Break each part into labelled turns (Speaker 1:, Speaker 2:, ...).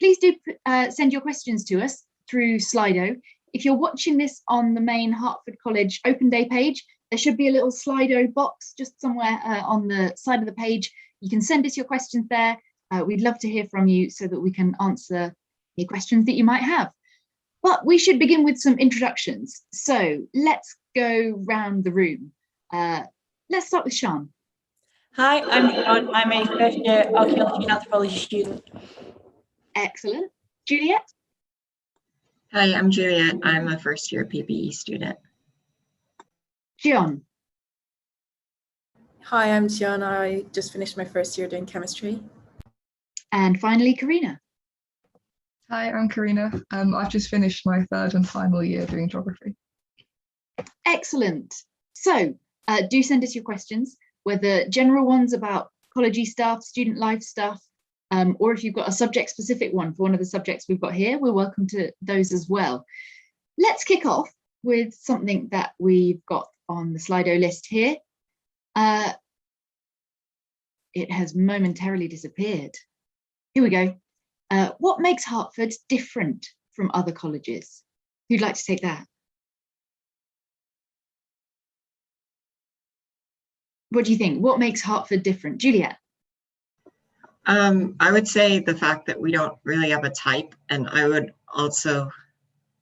Speaker 1: please do send your questions to us through Slido. If you're watching this on the main Hertford College Open Day page, there should be a little Slido box just somewhere on the side of the page. You can send us your questions there. We'd love to hear from you so that we can answer any questions that you might have. But we should begin with some introductions. So let's go round the room. Let's start with Sean.
Speaker 2: Hi, I'm Sean. I'm a first year Archaeology and Anthropology student.
Speaker 1: Excellent. Juliet?
Speaker 3: Hi, I'm Juliet. I'm a first year PPE student.
Speaker 1: John?
Speaker 4: Hi, I'm Gian. I just finished my first year doing chemistry.
Speaker 1: And finally, Karina.
Speaker 5: Hi, I'm Karina. I've just finished my third and final year doing geography.
Speaker 1: Excellent. So do send us your questions, whether general ones about college stuff, student life stuff, or if you've got a subject specific one for one of the subjects we've got here, we're welcome to those as well. Let's kick off with something that we've got on the Slido list here. It has momentarily disappeared. Here we go. What makes Hertford different from other colleges? Who'd like to take that? What do you think? What makes Hertford different? Juliet?
Speaker 3: I would say the fact that we don't really have a type, and I would also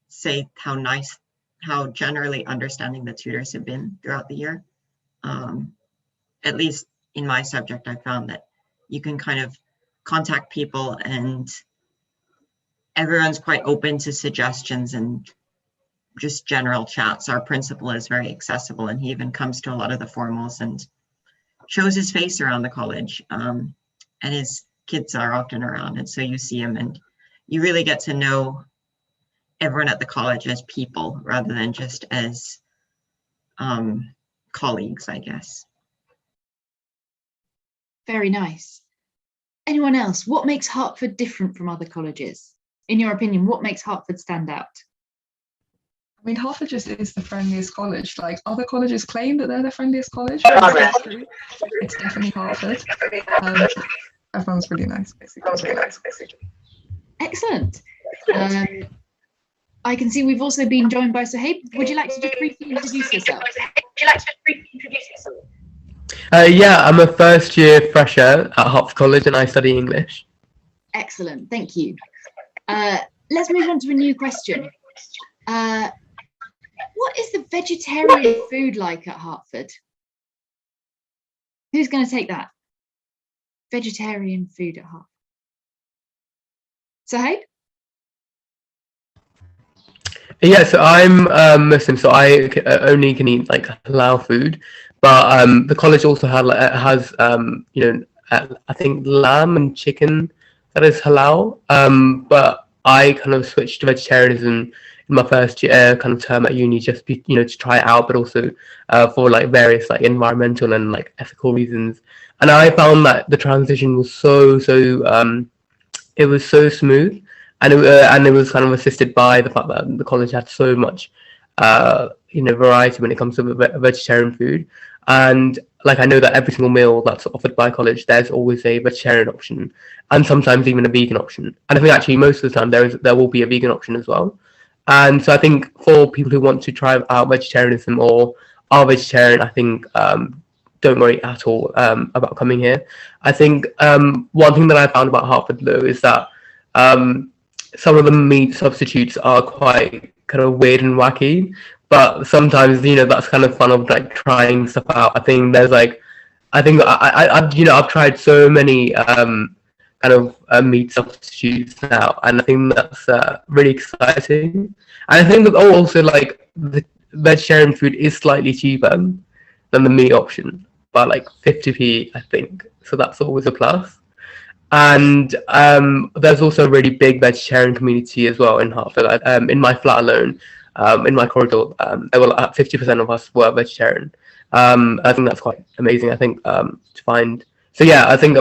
Speaker 3: say how generally understanding the tutors have been throughout the year. At least in my subject, I found that you can kind of contact people and everyone's quite open to suggestions and just general chats. Our principal is very accessible and he even comes to a lot of the formals and shows his face around the college. And his kids are often around, and so you see him and you really get to know everyone at the college as people rather than just as colleagues, I guess.
Speaker 1: Very nice. Anyone else? What makes Hertford different from other colleges? In your opinion, what makes Hertford stand out?
Speaker 5: I mean, Hertford just is the friendliest college. Like, other colleges claim that they're the friendliest college, but it's not true. It's definitely Hertford. Everyone's really nice, basically.
Speaker 1: Excellent. I can see we've also been joined by Sahib. Would you like to just briefly introduce yourself?
Speaker 6: Yeah, I'm a first year fresher at Hertford College and I study English.
Speaker 1: Excellent, thank you. Let's move on to a new question. What is the vegetarian food like at Hertford? Who's going to take that? Vegetarian food at Hertford. Sahib?
Speaker 6: Yeah, so I'm Muslim, so I only can eat like halal food. But the college also has I think lamb and chicken that is halal. But I kind of switched to vegetarianism in my first year kind of term at uni, just to try it out, but also for like various like environmental and like ethical reasons. And I found that the transition was it was so smooth, and it was kind of assisted by the fact that the college had so much variety when it comes to vegetarian food. And like I know that every single meal that's offered by college, there's always a vegetarian option and sometimes even a vegan option. And I think actually most of the time there will be a vegan option as well. And so I think for people who want to try out vegetarianism or are vegetarian, I think don't worry at all about coming here. I think one thing that I found about Hertford though is that some of the meat substitutes are quite kind of weird and wacky. But sometimes, that's kind of fun of like trying stuff out. I think I've tried so many kind of meat substitutes now, and I think that's really exciting. And I think that also like the vegetarian food is slightly cheaper than the meat option, by like 50p, I think. So that's always a plus. And there's also a really big vegetarian community as well in Hertford. In my flat alone. In my corridor, there were 50% of us were vegetarian. I think that's quite amazing. I think to find. So yeah, I think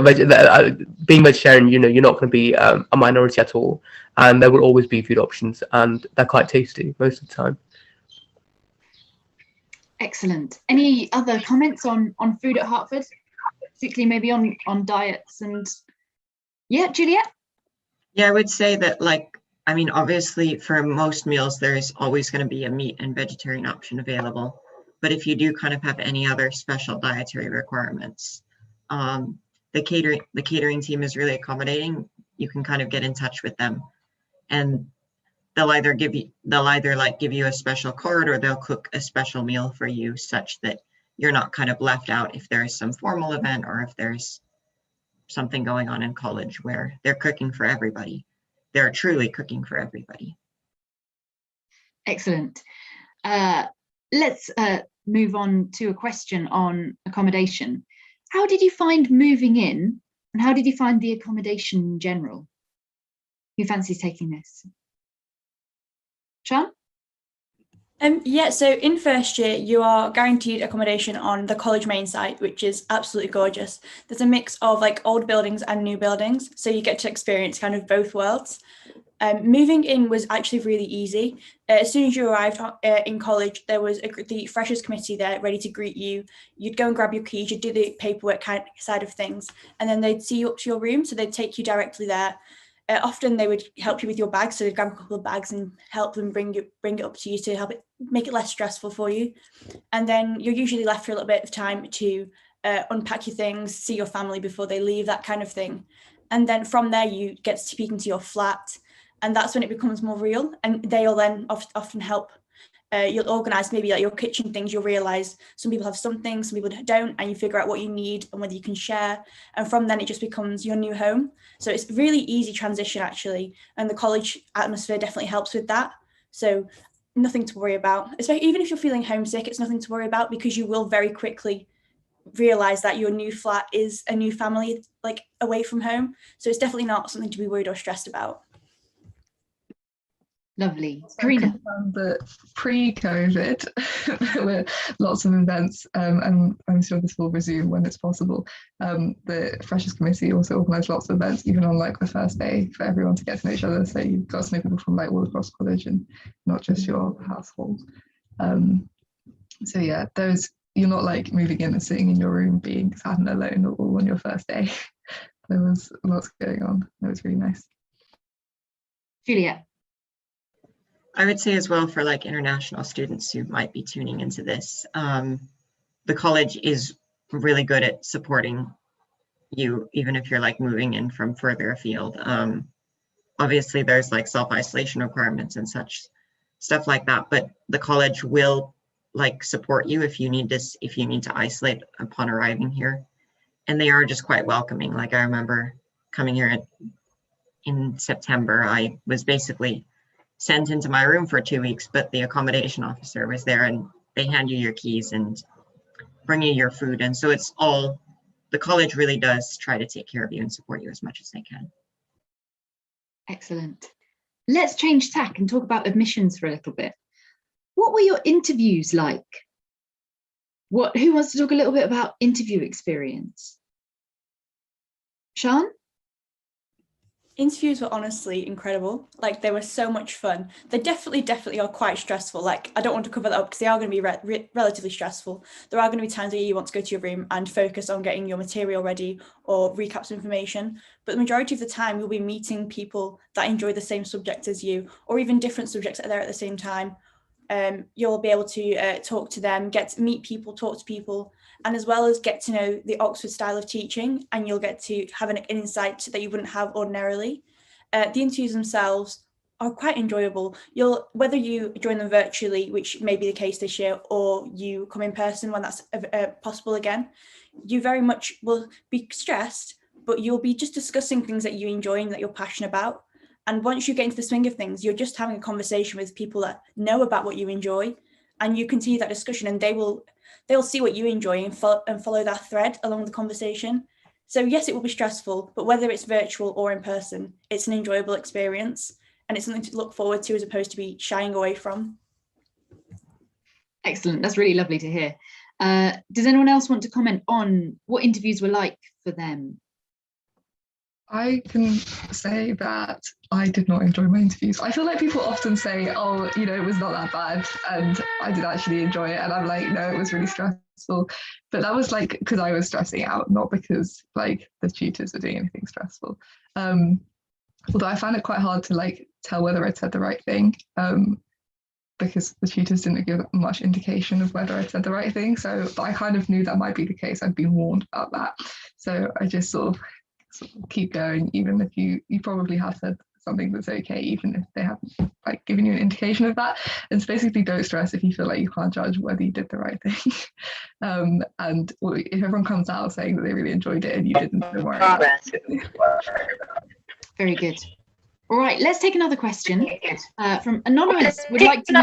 Speaker 6: being vegetarian, you're not going to be a minority at all, and there will always be food options, and they're quite tasty most of the time.
Speaker 1: Excellent. Any other comments on food at Hertford, particularly maybe on diets and? Yeah, Juliet.
Speaker 3: Yeah, I would say that, like, I mean, obviously for most meals, there's always going to be a meat and vegetarian option available. But if you do kind of have any other special dietary requirements, the catering team is really accommodating. You can kind of get in touch with them, and they'll either give you a special card, or they'll cook a special meal for you, such that you're not kind of left out if there's some formal event or if there's something going on in college where they're cooking for everybody. They're truly cooking for everybody.
Speaker 1: Excellent. Let's move on to a question on accommodation. How did you find moving in, and how did you find the accommodation in general? Who fancies taking this? Sean?
Speaker 2: Yeah, so in first year, you are guaranteed accommodation on the college main site, which is absolutely gorgeous. There's a mix of like old buildings and new buildings, so you get to experience kind of both worlds. Moving in was actually really easy. As soon as you arrived in college, there was the freshers committee there ready to greet you. You'd go and grab your keys, you'd do the paperwork side of things, and then they'd see you up to your room, so they'd take you directly there. Often they would help you with your bags, so they'd grab a couple of bags and help them bring it up to you to help it make it less stressful for you. And then you're usually left for a little bit of time to unpack your things, see your family before they leave, that kind of thing. And then from there, you get to speak into your flat, and that's when it becomes more real. And they'll then often help. You'll organise maybe like your kitchen things. You'll realise some people have some things, some people don't, and you figure out what you need and whether you can share. And from then it just becomes your new home. So it's a really easy transition actually. And the college atmosphere definitely helps with that. So nothing to worry about. Especially even if you're feeling homesick, it's nothing to worry about, because you will very quickly realise that your new flat is a new family, like away from home. So it's definitely not something to be worried or stressed about.
Speaker 1: Lovely.
Speaker 5: So
Speaker 1: Karina?
Speaker 5: confirm that pre-COVID, there were lots of events, and I'm sure this will resume when it's possible. The Freshers Committee also organised lots of events, even on like the first day, for everyone to get to know each other. So you've got to know people from like all across college and not just your household. So yeah, you're not like moving in and sitting in your room being sad and alone all on your first day. There was lots going on. It was really nice.
Speaker 1: Juliet?
Speaker 3: I would say as well, for like international students who might be tuning into this, the college is really good at supporting you, even if you're like moving in from further afield. Obviously there's like self-isolation requirements and such stuff like that, but the college will like support you if you need to isolate upon arriving here. And they are just quite welcoming. Like I remember coming here in September, I was basically sent into my room for 2 weeks, but the accommodation officer was there, and they hand you your keys and bring you your food. And so the college really does try to take care of you and support you as much as they can.
Speaker 1: Excellent. Let's change tack and talk about admissions for a little bit. What were your interviews like? Who wants to talk a little bit about interview experience? Sean?
Speaker 2: Interviews were honestly incredible. Like, they were so much fun. They definitely are quite stressful. Like, I don't want to cover that up because they are going to be relatively stressful. There are going to be times where you want to go to your room and focus on getting your material ready or recap some information. But the majority of the time, you'll be meeting people that enjoy the same subject as you, or even different subjects that are there at the same time. You'll be able to talk to them, get to meet people, talk to people, and as well as get to know the Oxford style of teaching, and you'll get to have an insight that you wouldn't have ordinarily. The interviews themselves are quite enjoyable. Whether you join them virtually, which may be the case this year, or you come in person when that's possible again, you very much will be stressed, but you'll be just discussing things that you enjoy and that you're passionate about. And once you get into the swing of things, you're just having a conversation with people that know about what you enjoy, and you continue that discussion, and they'll see what you enjoy and follow that thread along the conversation. So yes, it will be stressful, but whether it's virtual or in person, it's an enjoyable experience, and it's something to look forward to as opposed to be shying away from.
Speaker 1: Excellent. That's really lovely to hear. Does anyone else want to comment on what interviews were like for them?
Speaker 5: I can say that I did not enjoy my interviews. I feel like people often say, oh, it was not that bad, and I did actually enjoy it. And I'm like, no, it was really stressful. But that was like because I was stressing out, not because like the tutors were doing anything stressful. although I found it quite hard to like tell whether I'd said the right thing, because the tutors didn't give much indication of whether I'd said the right thing. So, but I kind of knew that might be the case. I'd been warned about that. So I just sort of keep going, even if you probably have said something that's okay, even if they haven't like given you an indication of that. And it's basically don't stress if you feel like you can't judge whether you did the right thing. And if everyone comes out saying that they really enjoyed it and you didn't, don't worry about it.
Speaker 1: Very good. All right, let's take another question from Anonymous. Would like to know,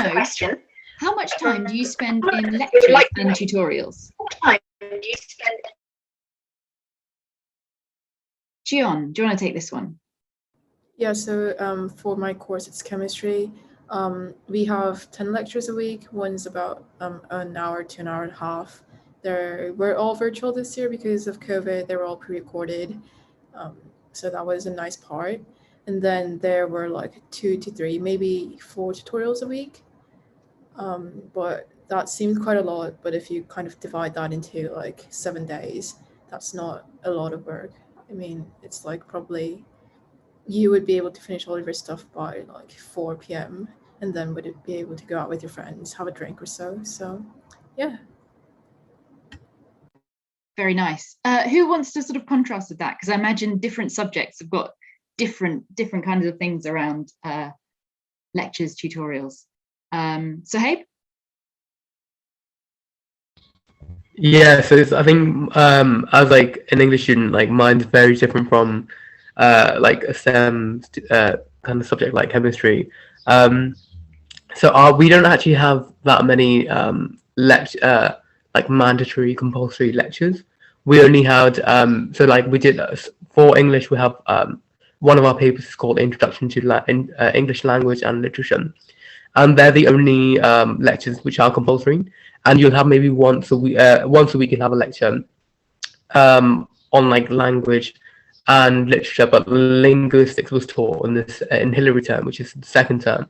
Speaker 1: how much time do you spend in lectures and tutorials? Gian, do you want to take this one?
Speaker 4: Yeah, so for my course, it's chemistry. We have 10 lectures a week. One's about an hour to an hour and a half. We're all virtual this year because of COVID. They were all pre-recorded. So that was a nice part. And then there were like 2 to 3, maybe 4 tutorials a week. But that seemed quite a lot. But if you kind of divide that into like 7 days, that's not a lot of work. I mean, it's like probably you would be able to finish all of your stuff by like 4 p.m. and then would be able to go out with your friends, have a drink or so. So, yeah.
Speaker 1: Very nice. Who wants to sort of contrast with that? Because I imagine different subjects have got different kinds of things around lectures, tutorials. Sohaib?
Speaker 6: Yeah, so I think as like an English student, like mine's very different from like a STEM kind of subject like chemistry. So we don't actually have that many like mandatory compulsory lectures. We only had so like we did for English we have one of our papers is called Introduction to English Language and Literature, and they're the only lectures which are compulsory. And you'll have maybe once a week you'll have a lecture on like language and literature, but linguistics was taught in Hilary term, which is the second term,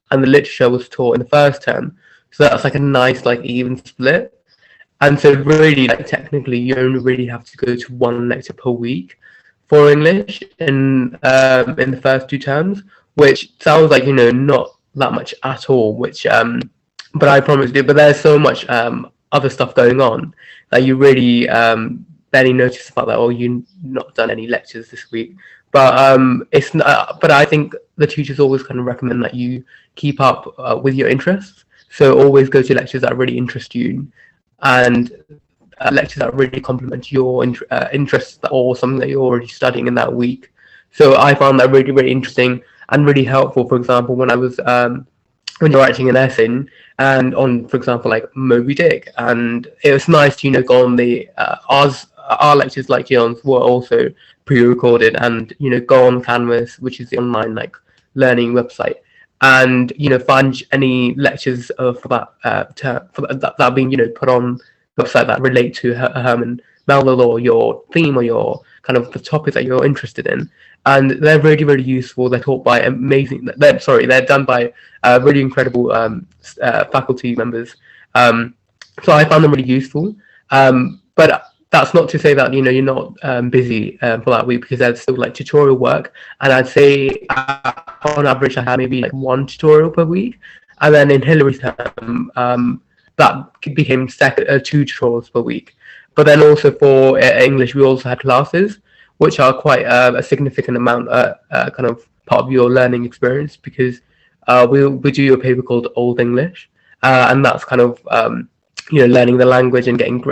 Speaker 6: and the literature was taught in the first term. So that's like a nice like even split. And so really like technically you only really have to go to one lecture per week for English in the first 2 terms, which sounds like not that much at all, which but I promise you, but there's so much other stuff going on that you really barely notice about that, or you've not done any lectures this week. But it's not, but I think the tutors always kind of recommend that you keep up with your interests. So always go to lectures that really interest you, and lectures that really complement your interests or something that you're already studying in that week. So I found that really, really interesting and really helpful. For example, when I was when you're writing an essay and on, for example, like Moby Dick, and it was nice to go on the our lectures like Gion's were also pre-recorded, and go on Canvas, which is the online like learning website, and find any lectures for that term for that being put on the website that relate to Herman Melville or your theme or your kind of the topic that you're interested in. And they're really, really useful. They're taught by they're done by really incredible faculty members. So I found them really useful. But that's not to say that you're not busy for that week, because there's still like tutorial work. And I'd say on average I had maybe like 1 tutorial per week. And then in Hilary's term, that became 2 tutorials per week. But then also for English, we also had classes, which are quite a significant amount, kind of part of your learning experience, because we do a paper called Old English, and that's kind of learning the language and getting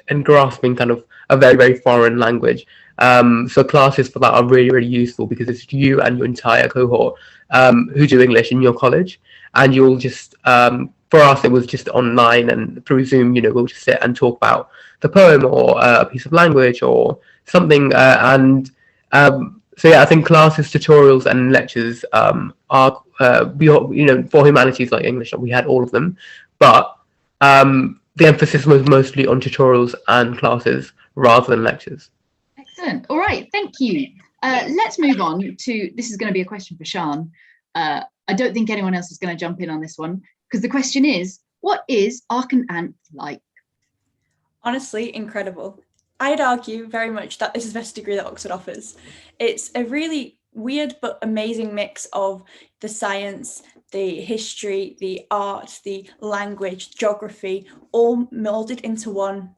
Speaker 6: and grasping kind of a very, very foreign language. So classes for that are really, really useful, because it's you and your entire cohort who do English in your college, and you'll just for us it was just online, and through Zoom we'll just sit and talk about the poem or a piece of language or something, so yeah, I think classes, tutorials, and lectures are for humanities like English, we had all of them, but the emphasis was mostly on tutorials and classes rather than lectures.
Speaker 1: Excellent. All right, thank you. Let's move on to, this is going to be a question for Sian. I don't think anyone else is going to jump in on this one, because the question is, what is Arch and Anth like?
Speaker 2: Honestly, incredible. I'd argue very much that this is the best degree that Oxford offers. It's a really weird but amazing mix of the science, the history, the art, the language, geography, all melded into one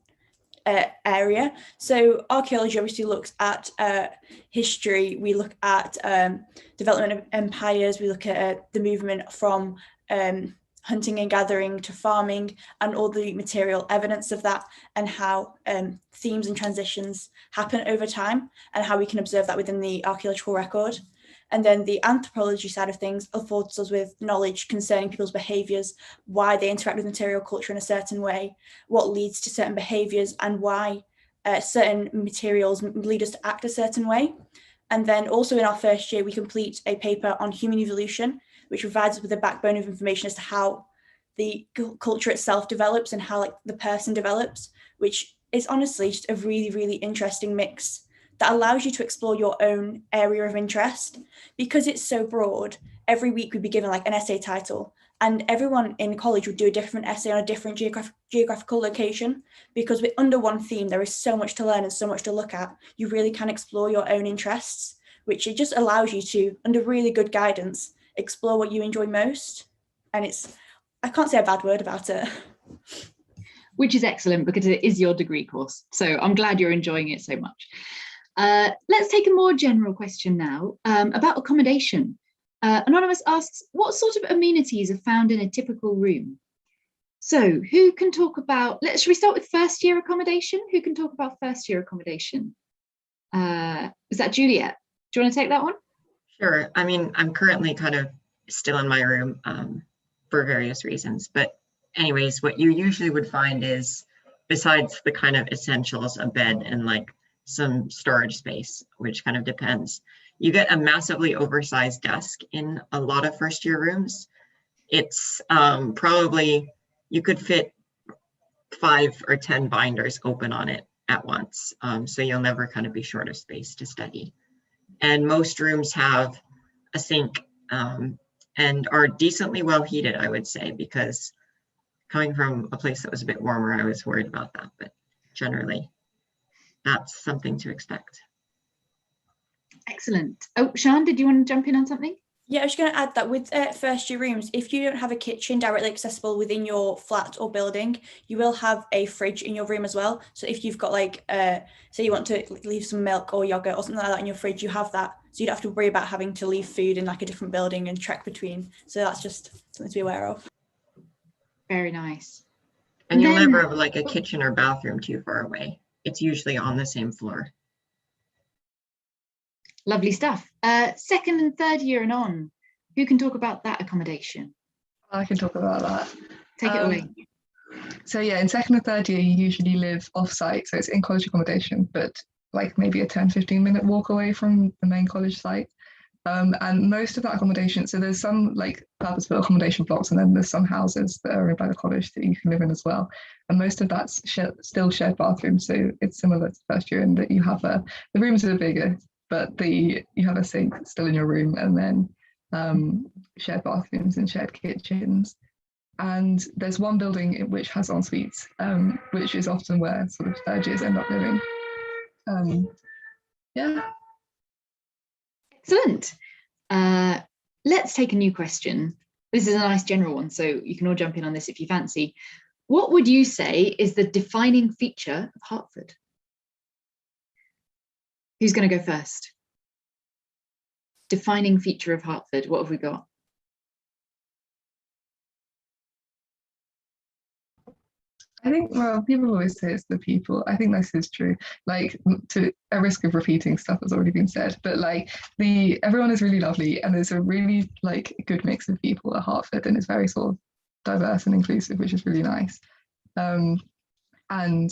Speaker 2: area. So archaeology obviously looks at history, we look at development of empires, we look at the movement from hunting and gathering to farming, and all the material evidence of that, and how themes and transitions happen over time, and how we can observe that within the archaeological record. And then the anthropology side of things affords us with knowledge concerning people's behaviours, why they interact with material culture in a certain way, what leads to certain behaviours, and why certain materials lead us to act a certain way. And then also in our first year, we complete a paper on human evolution, which provides us with a backbone of information as to how the culture itself develops and how like the person develops, which is honestly just a really, really interesting mix that allows you to explore your own area of interest. Because it's so broad, every week we'd be given like an essay title, and everyone in college would do a different essay on a different geographical location, because with under one theme, there is so much to learn and so much to look at. You really can explore your own interests, which it just allows you to, under really good guidance, explore what you enjoy most. And it's, I can't say a bad word about it.
Speaker 1: Which is excellent, because it is your degree course. So I'm glad you're enjoying it so much. Let's take a more general question now about accommodation. Anonymous asks, what sort of amenities are found in a typical room? So who can talk about, should we start with first year accommodation? Who can talk about first year accommodation? Is that Juliet? Do you want to take that one?
Speaker 3: Sure. I mean, I'm currently kind of still in my room for various reasons. But anyways, what you usually would find is, besides the kind of essentials, a bed and like some storage space, which kind of depends, you get a massively oversized desk in a lot of first year rooms. It's probably, you could fit 5 or 10 binders open on it at once. So you'll never kind of be short of space to study. And most rooms have a sink and are decently well heated, I would say, because coming from a place that was a bit warmer, I was worried about that, but generally that's something to expect.
Speaker 1: Excellent. Oh, Sian, did you want to jump in on something?
Speaker 2: Yeah, I was going to add that with first year rooms, if you don't have a kitchen directly accessible within your flat or building, you will have a fridge in your room as well. So if you've got like, say you want to leave some milk or yogurt or something like that in your fridge, you have that. So you don't have to worry about having to leave food in like a different building and trek between. So that's just something to be aware of.
Speaker 1: Very nice.
Speaker 3: And you'll never have like a kitchen or bathroom too far away. It's usually on the same floor.
Speaker 1: Lovely stuff. Second and third year and on, who can talk about that accommodation?
Speaker 5: I can talk about that.
Speaker 1: Take it away.
Speaker 5: So yeah, in second and third year, you usually live off-site. So it's in college accommodation, but like maybe a 10-15 minute walk away from the main college site. And most of that accommodation, so there's some like purpose-built accommodation blocks, and then there's some houses that are owned by the college that you can live in as well. And most of that's still shared bathrooms. So it's similar to first year in that you have the rooms are bigger, but you have a sink still in your room, and then shared bathrooms and shared kitchens. And there's one building which has en suites, which is often where sort of third years end up living. Yeah.
Speaker 1: Excellent. Let's take a new question. This is a nice general one, so you can all jump in on this if you fancy. What would you say is the defining feature of Hertford? Who's going to go first? Defining feature of Hertford, what have we got?
Speaker 5: I think, well, people always say it's the people. I think this is true. Like, to a risk of repeating stuff that's already been said, but like everyone is really lovely, and there's a really like good mix of people at Hertford, and it's very sort of diverse and inclusive, which is really nice. And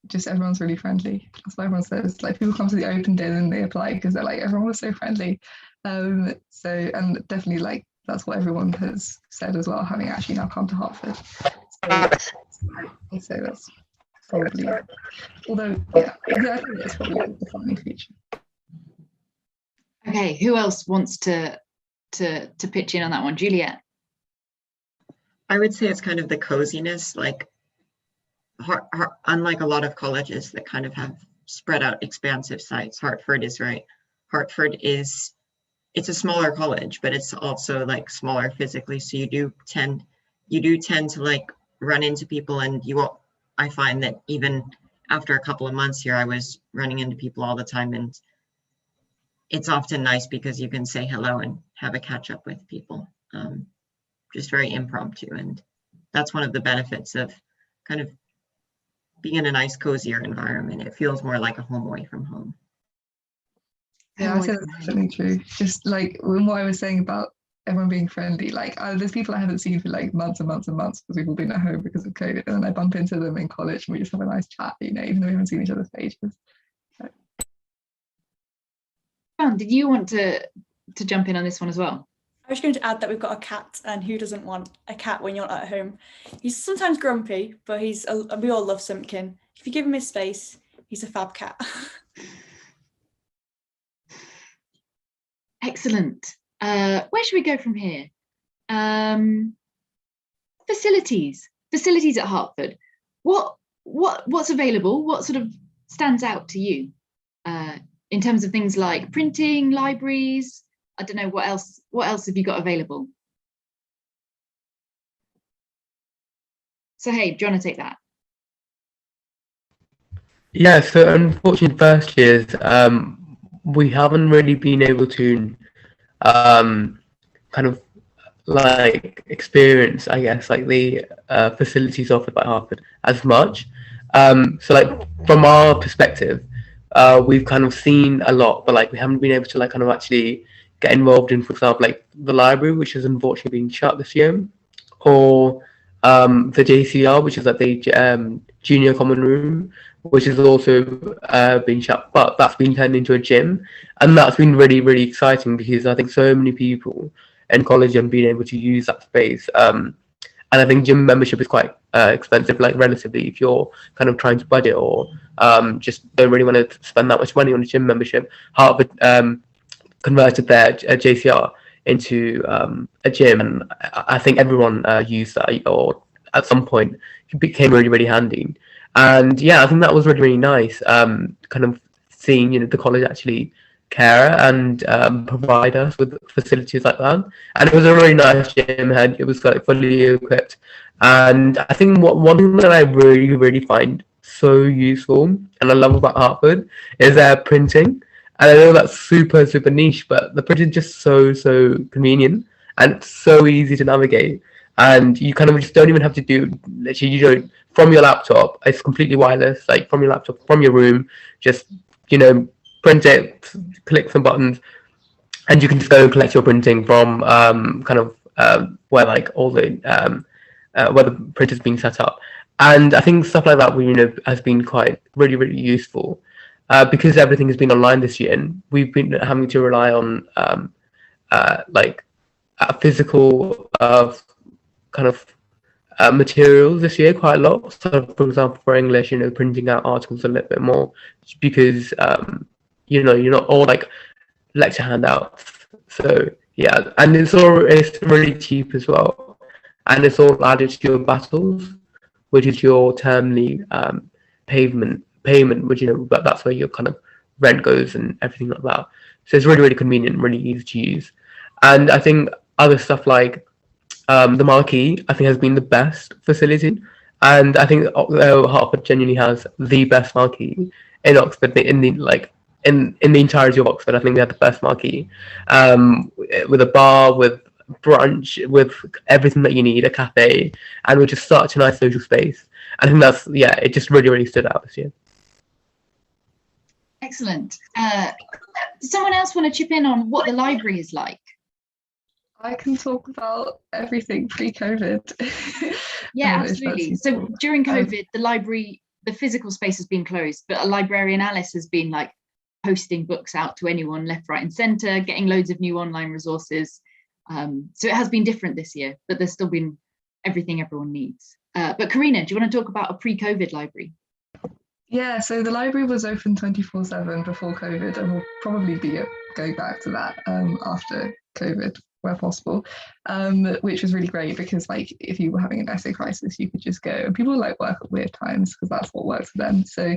Speaker 5: just everyone's really friendly. That's what everyone says. Like, people come to the open day and they apply because they're like, everyone was so friendly. And definitely like that's what everyone has said as well, having actually now come to Hertford. I'd say that's probably, although yeah, I think that's probably a defining feature.
Speaker 1: Okay, who else wants to pitch in on that one? Juliet.
Speaker 3: I would say it's kind of the coziness, like unlike a lot of colleges that kind of have spread out expansive sites, Hartford is right. Hartford is it's a smaller college, but it's also like smaller physically. So you do tend to like run into people, and I find that even after a couple of months here, I was running into people all the time, and it's often nice because you can say hello and have a catch up with people, just very impromptu. And that's one of the benefits of kind of being in a nice, cozier environment. It feels more like a home away from home.
Speaker 5: Yeah, I think that's definitely true. Just like what I was saying about everyone being friendly, like there's people I haven't seen for like months and months and months because we've all been at home because of COVID, and then I bump into them in college and we just have a nice chat, you know, even though we haven't seen each other's faces.
Speaker 1: Did you want to jump in on this one as well?
Speaker 2: I was going to add that we've got a cat, and who doesn't want a cat when you're not at home? He's sometimes grumpy, but we all love Simpkin. If you give him his space, he's a fab cat.
Speaker 1: Excellent. Where should we go from here? Facilities at Hertford. What's available? What sort of stands out to you in terms of things like printing, libraries? I don't know, what else have you got available? So hey, do you want to take that?
Speaker 6: Yeah, so unfortunately first years, we haven't really been able to kind of like experience, I guess, like the facilities offered by Harvard as much. So like from our perspective, we've kind of seen a lot, but like we haven't been able to like kind of actually get involved in, for example, like the library, which has unfortunately been shut this year, or the JCR, which is like the junior common room, which has also been shut, but that's been turned into a gym, and that's been really, really exciting because I think so many people in college have been able to use that space. And I think gym membership is quite expensive, like relatively, if you're kind of trying to budget or just don't really want to spend that much money on a gym membership. Harvard converted their JCR into a gym, and I think everyone used that, or at some point it became really, really handy. And yeah, I think that was really, really nice, kind of seeing, you know, the college actually care and provide us with facilities like that. And it was a really nice gym, and it was like fully equipped. And I think one thing that I really, really find so useful and I love about Hartford is their printing. And I know that's super, super niche, but the print is just so, so convenient and it's so easy to navigate. And you kind of just don't even have to do, literally, you don't, from your laptop, it's completely wireless, like from your laptop, from your room, just, you know, print it, click some buttons, and you can just go and collect your printing from kind of where like all the, where the printer's being set up. And I think stuff like that, you know, has been quite really, really useful. Because everything has been online this year, and we've been having to rely on like physical kind of materials this year quite a lot. So, for example, for English, you know, printing out articles a little bit more because you know, you're not all like lecture handouts. So yeah, and it's really cheap as well, and it's all added to your battles, which is your termly payment, which, you know, but that's where your kind of rent goes and everything like that. So it's really, really convenient, really easy to use. And I think other stuff like the marquee, I think, has been the best facility. And I think Hertford genuinely has the best marquee in Oxford, in the entirety of Oxford. I think they have the best marquee, with a bar, with brunch, with everything that you need, a cafe, and which is such a nice social space. I think that's, yeah, it just really, really stood out this year.
Speaker 1: Excellent. Does someone else want to chip in on what the library is like?
Speaker 5: I can talk about everything pre-COVID.
Speaker 1: Yeah, absolutely. So during COVID, the library, the physical space has been closed, but a librarian, Alice, has been like posting books out to anyone left, right and centre, getting loads of new online resources. So it has been different this year, but there's still been everything everyone needs. But Karina, do you want to talk about a pre-COVID library?
Speaker 5: Yeah, so the library was open 24/7 before COVID, and we'll probably be going back to that after COVID where possible, which was really great because, like, if you were having an essay crisis, you could just go, and people like work at weird times because that's what works for them. So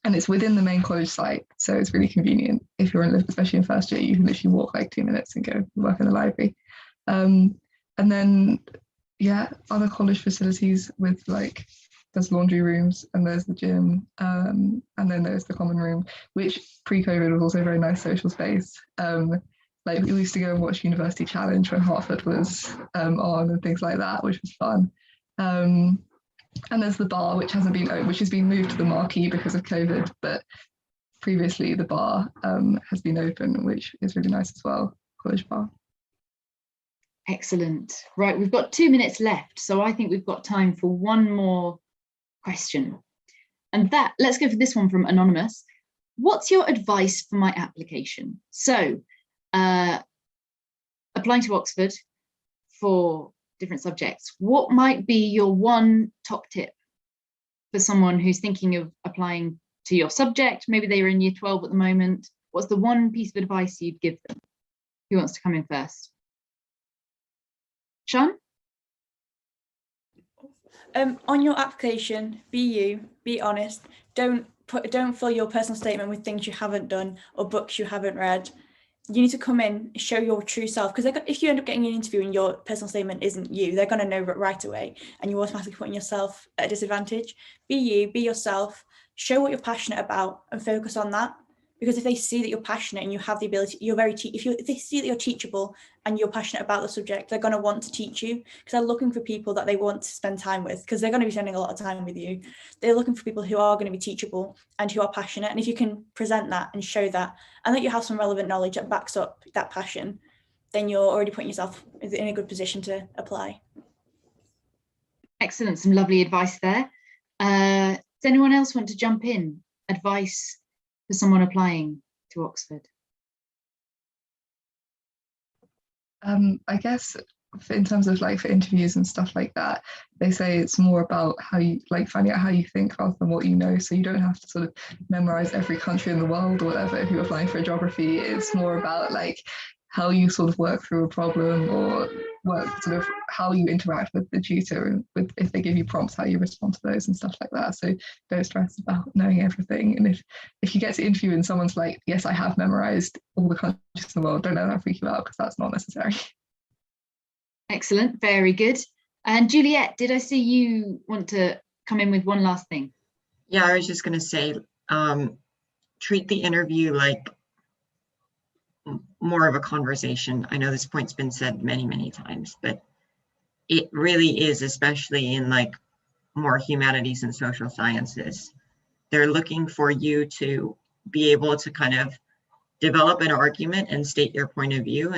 Speaker 5: and it's within the main college site, so it's really convenient. If you're in, especially in first year, you can literally walk like 2 minutes and go work in the library. And then, yeah, other college facilities with like, there's laundry rooms and there's the gym, and then there's the common room, which pre-COVID was also a very nice social space. Like we used to go and watch University Challenge when Hartford was on and things like that, which was fun. And there's the bar, which has been moved to the Marquee because of COVID, but previously the bar has been open, which is really nice as well, college bar.
Speaker 1: Excellent. Right, we've got 2 minutes left, so I think we've got time for one more question. And let's go for this one from Anonymous. What's your advice for my application? So, applying to Oxford for different subjects, what might be your one top tip for someone who's thinking of applying to your subject? Maybe they are in year 12 at the moment. What's the one piece of advice you'd give them? Who wants to come in first? Sean?
Speaker 2: On your application, be you, be honest. Don't fill your personal statement with things you haven't done or books you haven't read. You need to come in, show your true self, because if you end up getting an interview and your personal statement isn't you, they're going to know right away, and you're automatically putting yourself at a disadvantage. Be you, be yourself, show what you're passionate about, and focus on that. Because if they see that you're passionate and you have the ability, if they see that you're teachable and you're passionate about the subject, they're going to want to teach you, because they're looking for people that they want to spend time with, because they're going to be spending a lot of time with you. They're looking for people who are going to be teachable and who are passionate. And if you can present that and show that, and that you have some relevant knowledge that backs up that passion, then you're already putting yourself in a good position to apply.
Speaker 1: Excellent, some lovely advice there. Does anyone else want to jump in? Advice for someone applying to Oxford?
Speaker 5: I guess in terms of like for interviews and stuff like that, they say it's more about how you like finding out how you think rather than what you know. So you don't have to sort of memorize every country in the world or whatever. If you're applying for geography, it's more about like how you sort of work through a problem, or work sort of how you interact with the tutor, and with if they give you prompts, how you respond to those and stuff like that. So don't stress about knowing everything. And if you get to interview and someone's like, yes, I have memorized all the countries in the world, don't let that freak you out, because that's not necessary.
Speaker 1: Excellent, very good. And Juliet, did I see you want to come in with one last thing?
Speaker 3: Yeah, I was just going to say, treat the interview like more of a conversation. I know this point's been said many, many times, but it really is, especially in like more humanities and social sciences. They're looking for you to be able to kind of develop an argument and state your point of view,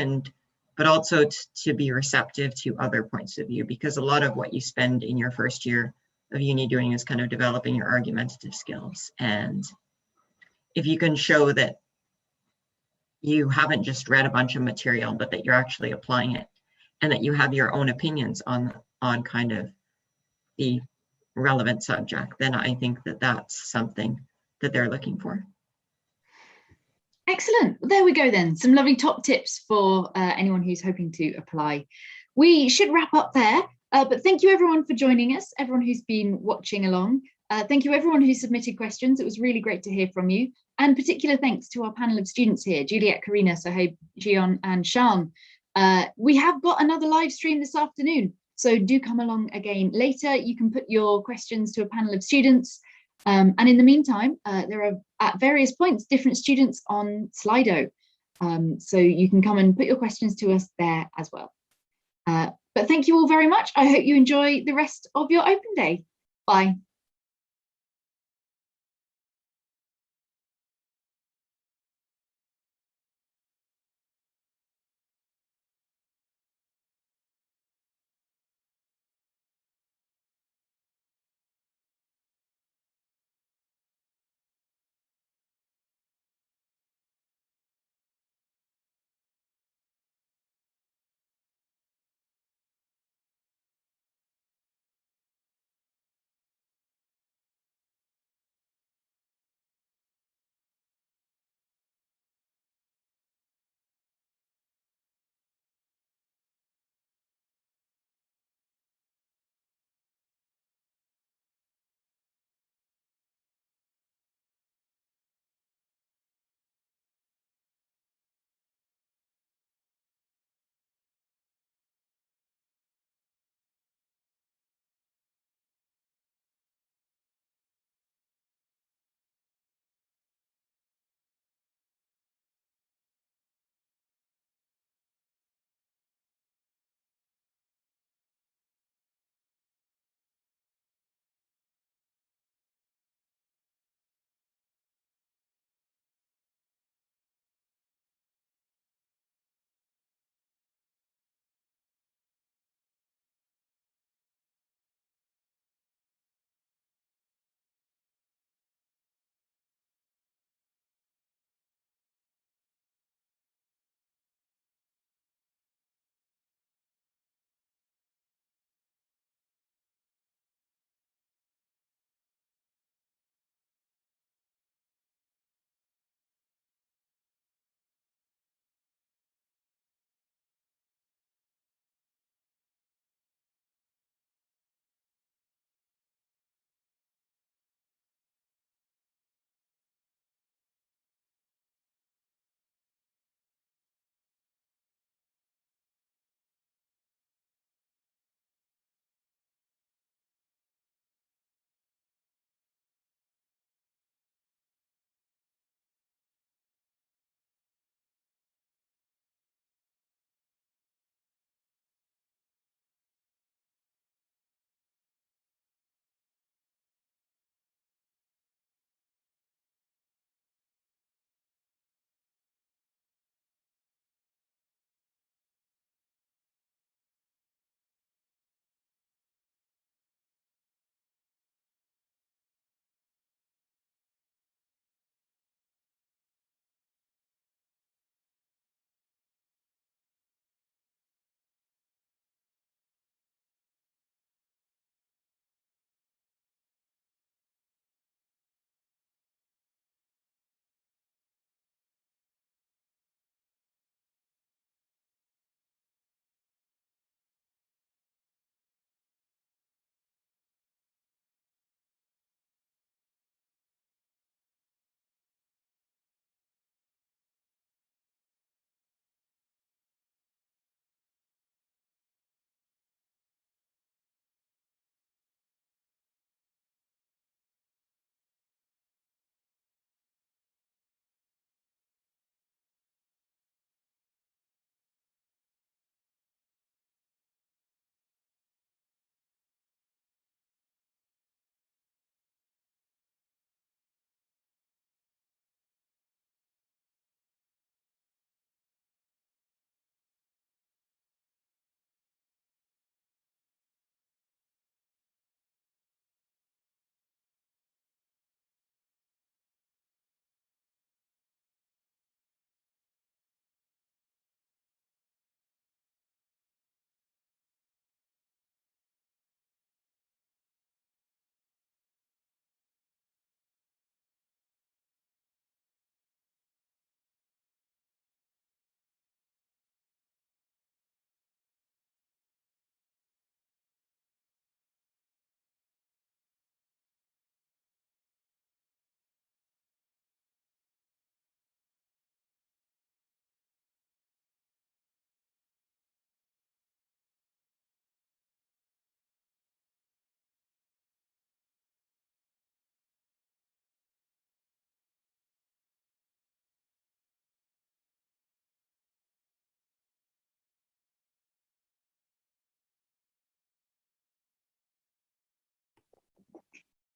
Speaker 3: but also to be receptive to other points of view, because a lot of what you spend in your first year of uni doing is kind of developing your argumentative skills. And if you can show that you haven't just read a bunch of material, but that you're actually applying it, and that you have your own opinions on kind of the relevant subject, then I think that that's something that they're looking for.
Speaker 1: Excellent. There we go then. Some lovely top tips for anyone who's hoping to apply. We should wrap up there, but thank you everyone for joining us, everyone who's been watching along. Thank you everyone who submitted questions. It was really great to hear from you. And particular thanks to our panel of students here, Juliet, Karina, Sohaib, Jion and Shan. We have got another live stream this afternoon, so do come along again later. You can put your questions to a panel of students. And in the meantime, there are at various points different students on Slido. So you can come and put your questions to us there as well. But thank you all very much. I hope you enjoy the rest of your open day. Bye.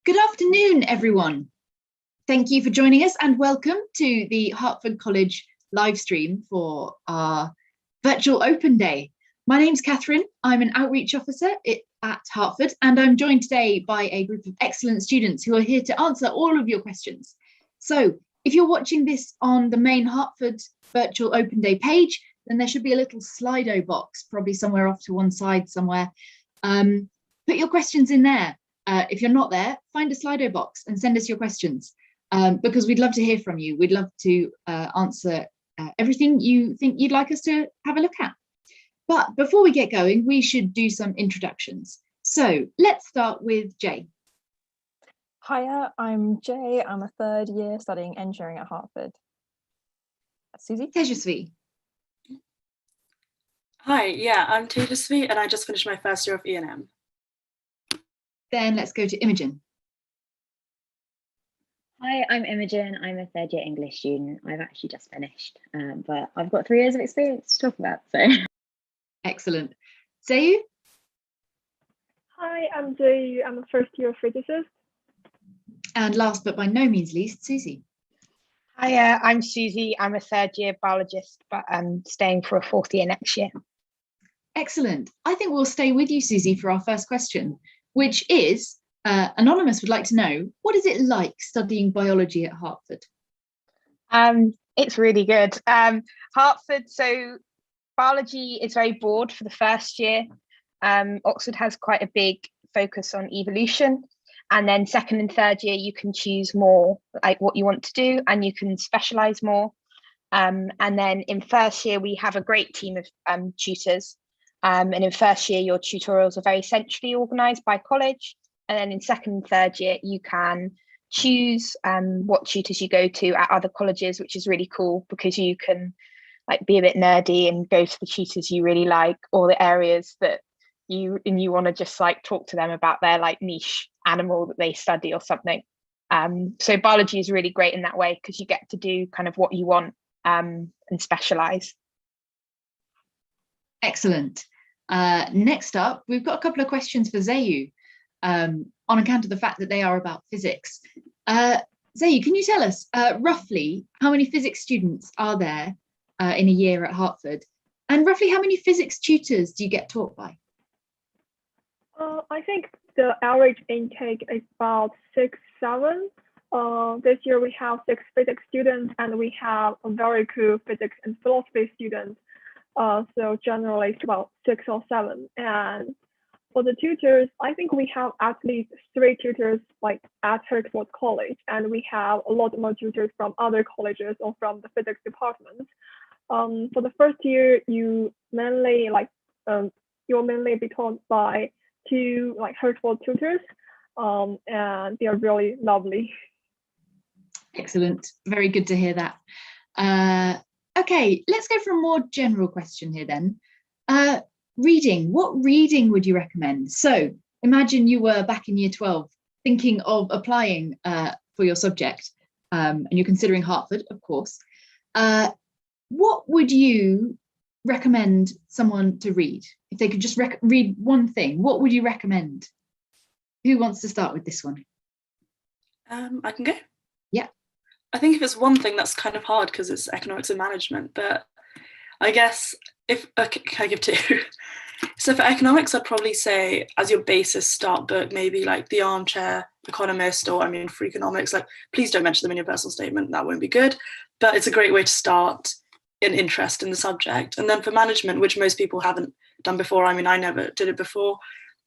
Speaker 1: Good afternoon, everyone. Thank you for joining us and welcome to the Hertford College live stream for our virtual open day. My name's Catherine. I'm an outreach officer at Hertford, and I'm joined today by a group of excellent students who are here to answer all of your questions. So if you're watching this on the main Hertford virtual open day page, then there should be a little Slido box, probably somewhere off to one side somewhere. Put your questions in there. If you're not there, find a Slido box and send us your questions, because we'd love to hear from you. We'd love to answer everything you think you'd like us to have a look at. But before we get going, we should do some introductions. So let's start with Jay.
Speaker 7: Hiya, I'm Jay. I'm a third year studying engineering at Hertford. Susie?
Speaker 1: Tejasvi.
Speaker 8: Hi, yeah, I'm Tejasvi and I just finished my first year of E&M.
Speaker 1: Then let's go to Imogen.
Speaker 9: Hi, I'm Imogen. I'm a third year English student. I've actually just finished, but I've got 3 years of experience to talk about. So,
Speaker 1: excellent. Zayu?
Speaker 10: Hi, I'm Zayu. I'm a first year physicist.
Speaker 1: And last but by no means least, Susie.
Speaker 11: Hi, I'm Susie. I'm a third year biologist, but I'm staying for a 4th year next year.
Speaker 1: Excellent. I think we'll stay with you, Susie, for our first question, which is, Anonymous would like to know, what is it like studying biology at Hertford?
Speaker 11: It's really good. Hertford, so biology is very broad for the first year. Oxford has quite a big focus on evolution. And then second and third year, you can choose more like what you want to do and you can specialise more. And then in first year, we have a great team of tutors. And in first year, your tutorials are very centrally organised by college. And then in second and third year, you can choose what tutors you go to at other colleges, which is really cool because you can like be a bit nerdy and go to the tutors you really like, or the areas that you want to just like talk to them about their like niche animal that they study or something. So biology is really great in that way because you get to do kind of what you want and specialise.
Speaker 1: Excellent. Next up, we've got a couple of questions for Zayu on account of the fact that they are about physics. Zayu, can you tell us roughly how many physics students are there in a year at Hertford? And roughly how many physics tutors do you get taught by?
Speaker 10: I think the average intake is about 6, 7. This year we have 6 physics students and we have a very cool physics and philosophy students. So generally it's about 6 or 7. And for the tutors, I think we have at least 3 tutors like at Hertford College, and we have a lot more tutors from other colleges or from the physics department. For the first year, you mainly you'll mainly be taught by 2 like Hertford tutors, and they are really lovely.
Speaker 1: Excellent. Very good to hear that. Okay, let's go for a more general question here then. Reading, what reading would you recommend? So imagine you were back in year 12 thinking of applying for your subject, and you're considering Hertford, of course. What would you recommend someone to read? If they could just read one thing, what would you recommend? Who wants to start with this one?
Speaker 8: I can go.
Speaker 1: Yeah.
Speaker 8: I think if it's one thing, that's kind of hard because it's economics and management, but I guess if, can I give 2? So for economics, I'd probably say as your basis start book, maybe like The Armchair Economist, or I mean for economics, like please don't mention them in your personal statement, that won't be good, but it's a great way to start an interest in the subject. And then for management, which most people haven't done before, I mean, I never did it before,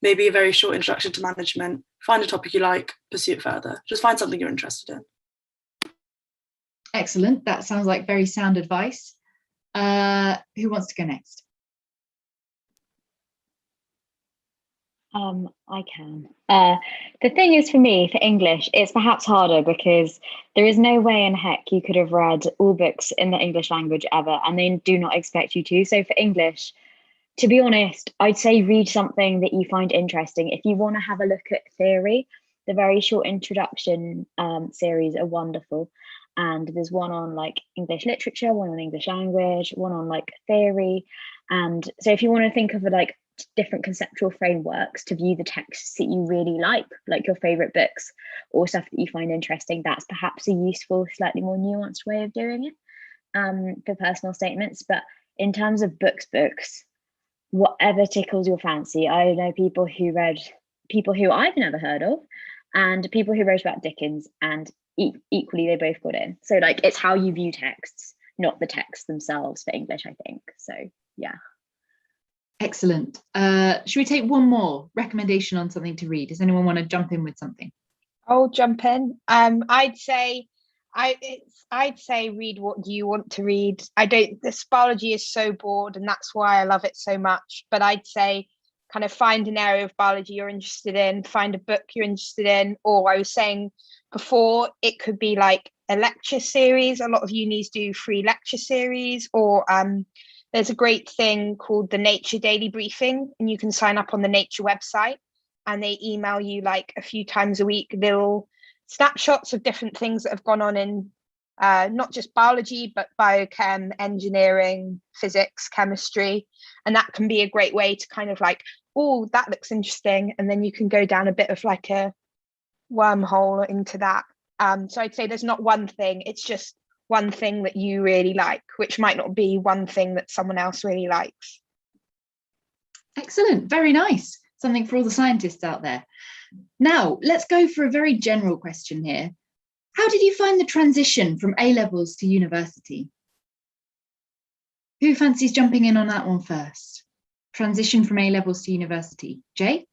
Speaker 8: maybe a very short introduction to management, find a topic you like, pursue it further, just find something you're interested in.
Speaker 1: Excellent, that sounds like very sound advice. Who wants to go next?
Speaker 9: I can. The thing is, for me, for English, it's perhaps harder because there is no way in heck you could have read all books in the English language ever, and they do not expect you to. So for English, to be honest, I'd say read something that you find interesting. If you want to have a look at theory, the very short introduction series are wonderful. And there's one on like English literature, one on English language, one on like theory. And so if you want to think of like different conceptual frameworks to view the texts that you really like your favorite books or stuff that you find interesting. That's perhaps a useful, slightly more nuanced way of doing it for personal statements. But in terms of books, whatever tickles your fancy. I know people who I've never heard of, and people who wrote about Dickens, and equally they both got in. So like, it's how you view texts, not the texts themselves for English, I think. So yeah.
Speaker 1: Excellent. Should we take one more recommendation on something to read? Does anyone want to jump in with something?
Speaker 11: I'll jump in. I'd say read what you want to read. This biology is so broad, and that's why I love it so much. But I'd say kind of find an area of biology you're interested in, find a book you're interested in, or I was saying before, it could be like a lecture series. A lot of unis do free lecture series, or there's a great thing called the Nature Daily Briefing, and you can sign up on the Nature website, and they email you like a few times a week little snapshots of different things that have gone on in not just biology, but biochem, engineering, physics, chemistry. And that can be a great way to kind of like, oh, that looks interesting. And then you can go down a bit of like a wormhole into that. So I'd say there's not one thing, it's just one thing that you really like, which might not be one thing that someone else really likes.
Speaker 1: Excellent, very nice. Something for all the scientists out there. Now, let's go for a very general question here. How did you find the transition from A-levels to university? Who fancies jumping in on that one first? Transition from A-levels to university. Jay?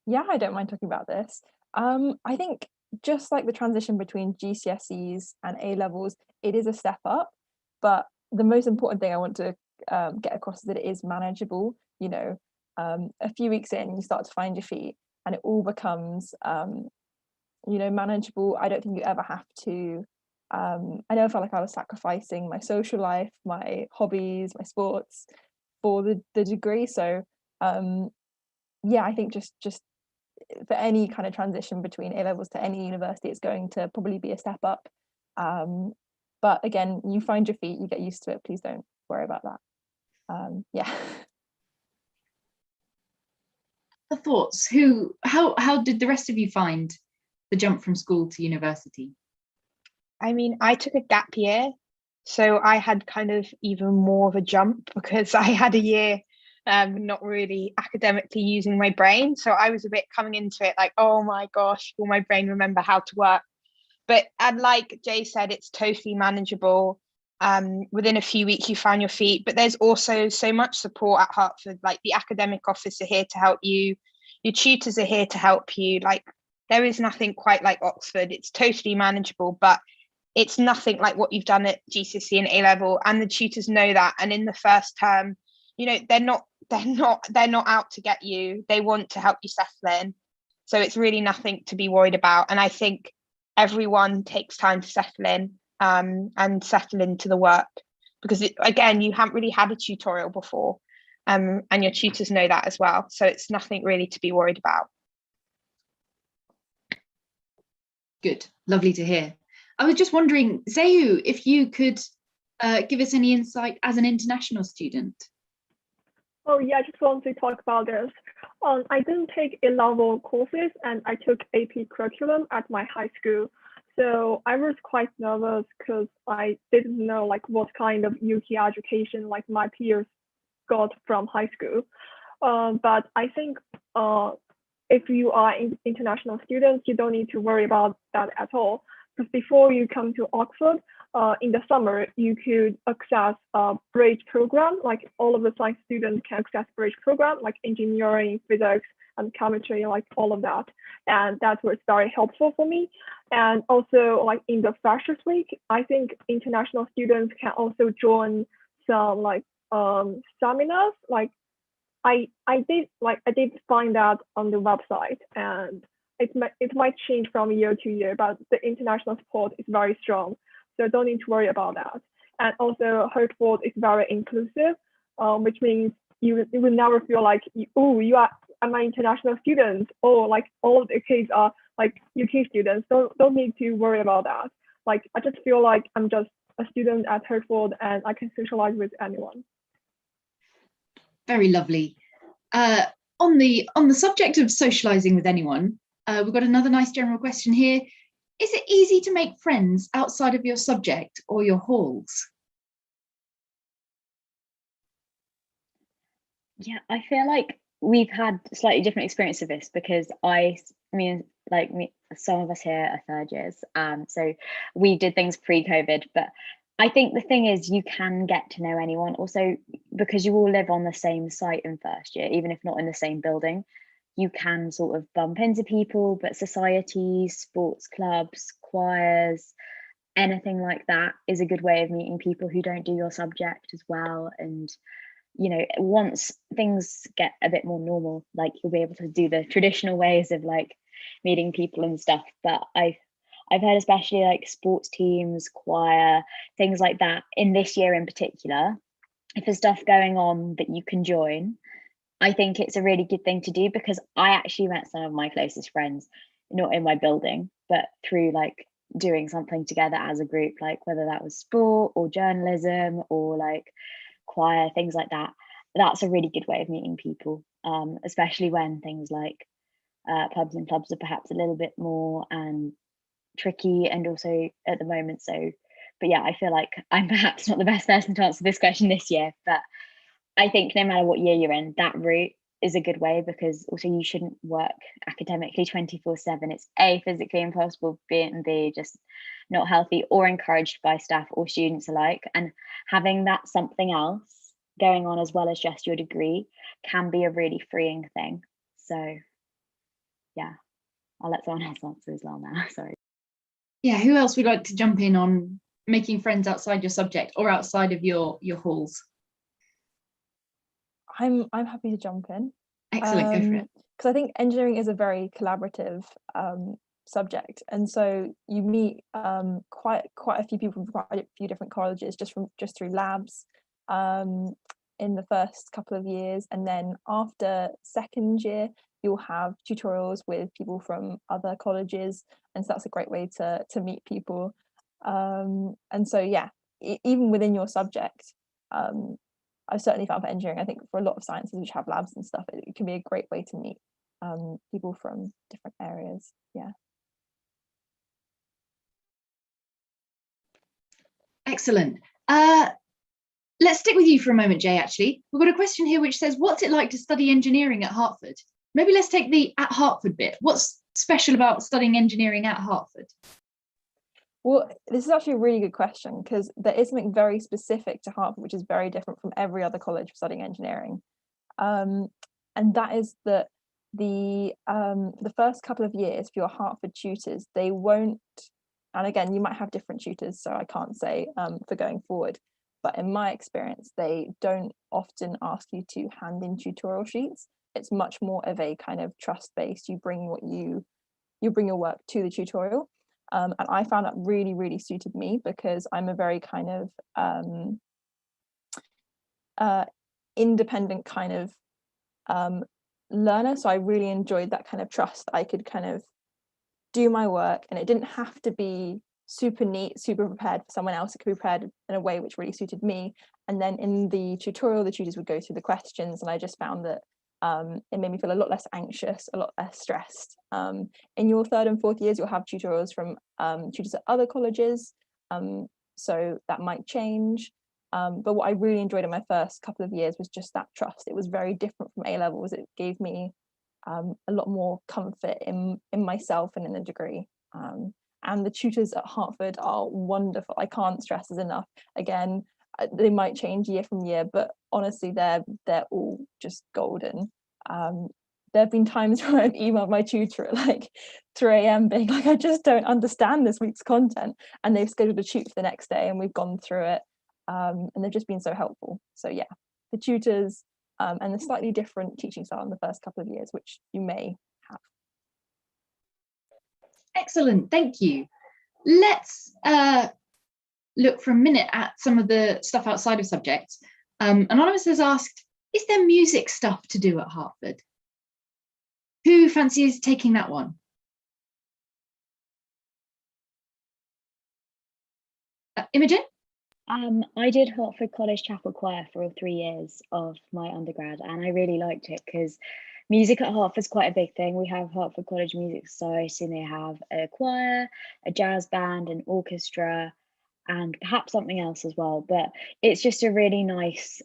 Speaker 7: Yeah, I don't mind talking about this. I think just like the transition between GCSEs and A-levels, it is a step up, but the most important thing I want to get across is that it is manageable. You know, a few weeks in, you start to find your feet, and it all becomes, you know, manageable. I don't think you ever have to. I never felt like I was sacrificing my social life, my hobbies, my sports for the degree. So, yeah, I think just for any kind of transition between A-levels to any university, it's going to probably be a step up. But again, you find your feet, you get used to it. Please don't worry about that. Yeah.
Speaker 1: The thoughts. How did the rest of you find the jump from school to university?
Speaker 11: I mean, I took a gap year, so I had kind of even more of a jump because I had a year not really academically using my brain. So I was a bit coming into it like, oh my gosh, will my brain remember how to work? But and like Jay said, it's totally manageable. Within a few weeks, you find your feet. But there's also so much support at Hertford. Like the academic office are here to help you. Your tutors are here to help you. Like there is nothing quite like Oxford. It's totally manageable, but it's nothing like what you've done at GCSE and A-level. And the tutors know that. And in the first term, you know, they're not out to get you. They want to help you settle in. So it's really nothing to be worried about. And I think everyone takes time to settle in and settle into the work, because again, you haven't really had a tutorial before, and your tutors know that as well. So it's nothing really to be worried about.
Speaker 1: Good, lovely to hear. I was just wondering, Zayu, if you could give us any insight as an international student.
Speaker 10: Oh yeah, I just want to talk about this. I didn't take A-level courses, and I took AP curriculum at my high school. So I was quite nervous because I didn't know like what kind of UK education like my peers got from high school. But I think if you are international students, you don't need to worry about that at all. Because before you come to Oxford, in the summer, you could access a bridge program, like all of the science students can access bridge program, like engineering, physics, and chemistry, like all of that. And that was very helpful for me. And also like in the Freshers Week, I think international students can also join some like seminars. Like I did find that on the website, and it might change from year to year, but the international support is very strong. So don't need to worry about that. And also Hertford is very inclusive, which means you will never feel like, oh, you are my international students, or like all of the kids are like UK students. Don't need to worry about that. Like I just feel like I'm just a student at Hertford and I can socialize with anyone.
Speaker 1: Very lovely. On the subject of socializing with anyone, we've got another nice general question here. Is it easy to make friends outside of your subject or your halls?
Speaker 9: Yeah, I feel like we've had slightly different experience of this because I mean, like me, some of us here are third years, so we did things pre-COVID. But I think the thing is, you can get to know anyone also because you all live on the same site in first year, even if not in the same building. You can sort of bump into people, but societies, sports clubs, choirs, anything like that is a good way of meeting people who don't do your subject as well. And you know, once things get a bit more normal, like you'll be able to do the traditional ways of like meeting people and stuff. But I've heard especially like sports teams, choir, things like that in this year in particular, if there's stuff going on that you can join, I think it's a really good thing to do because I actually met some of my closest friends, not in my building, but through like doing something together as a group, like whether that was sport or journalism or like choir, things like that. That's a really good way of meeting people, especially when things like pubs and clubs are perhaps a little bit more tricky and also at the moment. So, but yeah, I feel like I'm perhaps not the best person to answer this question this year, but I think no matter what year you're in, that route is a good way because also you shouldn't work academically 24/7. It's A, physically impossible, B, just not healthy or encouraged by staff or students alike. And having that something else going on as well as just your degree can be a really freeing thing. So yeah, I'll let someone else answer as well now. Sorry.
Speaker 1: Yeah, who else would like to jump in on making friends outside your subject or outside of your halls?
Speaker 7: I'm happy to jump in.
Speaker 1: Excellent, go for it.
Speaker 7: Because I think engineering is a very collaborative subject, and so you meet quite a few people from quite a few different colleges just through labs in the first couple of years, and then after second year you'll have tutorials with people from other colleges, and so that's a great way to meet people. And so yeah, even within your subject, I've certainly found for engineering, I think for a lot of sciences which have labs and stuff, it can be a great way to meet people from different areas. Yeah.
Speaker 1: Excellent. Let's stick with you for a moment, Jay, actually. We've got a question here which says, what's it like to study engineering at Hertford? Maybe let's take the at Hertford bit. What's special about studying engineering at Hertford?
Speaker 7: Well, this is actually a really good question because there is something very specific to Hertford, which is very different from every other college studying engineering. And that is that the first couple of years for your Hertford tutors, they won't, and again, you might have different tutors, so I can't say for going forward, but in my experience, they don't often ask you to hand in tutorial sheets. It's much more of a kind of trust-based, you bring your work to the tutorial. And I found that really, really suited me because I'm a very kind of independent kind of learner. So I really enjoyed that kind of trust that I could kind of do my work and it didn't have to be super neat, super prepared for someone else. It could be prepared in a way which really suited me. And then in the tutorial, the tutors would go through the questions and I just found that it made me feel a lot less anxious, a lot less stressed. In your third and fourth years, you'll have tutorials from tutors at other colleges, so that might change. But what I really enjoyed in my first couple of years was just that trust. It was very different from A levels. It gave me a lot more comfort in myself and in the degree. And the tutors at Hertford are wonderful. I can't stress this enough. Again, they might change year from year, but honestly, they're all just golden. There have been times where I've emailed my tutor at like 3 a.m. being like, I just don't understand this week's content, and they've scheduled a tute for the next day, and we've gone through it, and they've just been so helpful. So yeah, the tutors and the slightly different teaching style in the first couple of years, which you may have.
Speaker 1: Excellent, thank you. Let's look for a minute at some of the stuff outside of subjects. Anonymous has asked, is there music stuff to do at Hertford? Who fancies taking that one? Imogen?
Speaker 9: I did Hertford College Chapel Choir for all 3 years of my undergrad, and I really liked it because music at Hertford's quite a big thing. We have Hertford College Music Society, and they have a choir, a jazz band, an orchestra, and perhaps something else as well. But it's just a really nice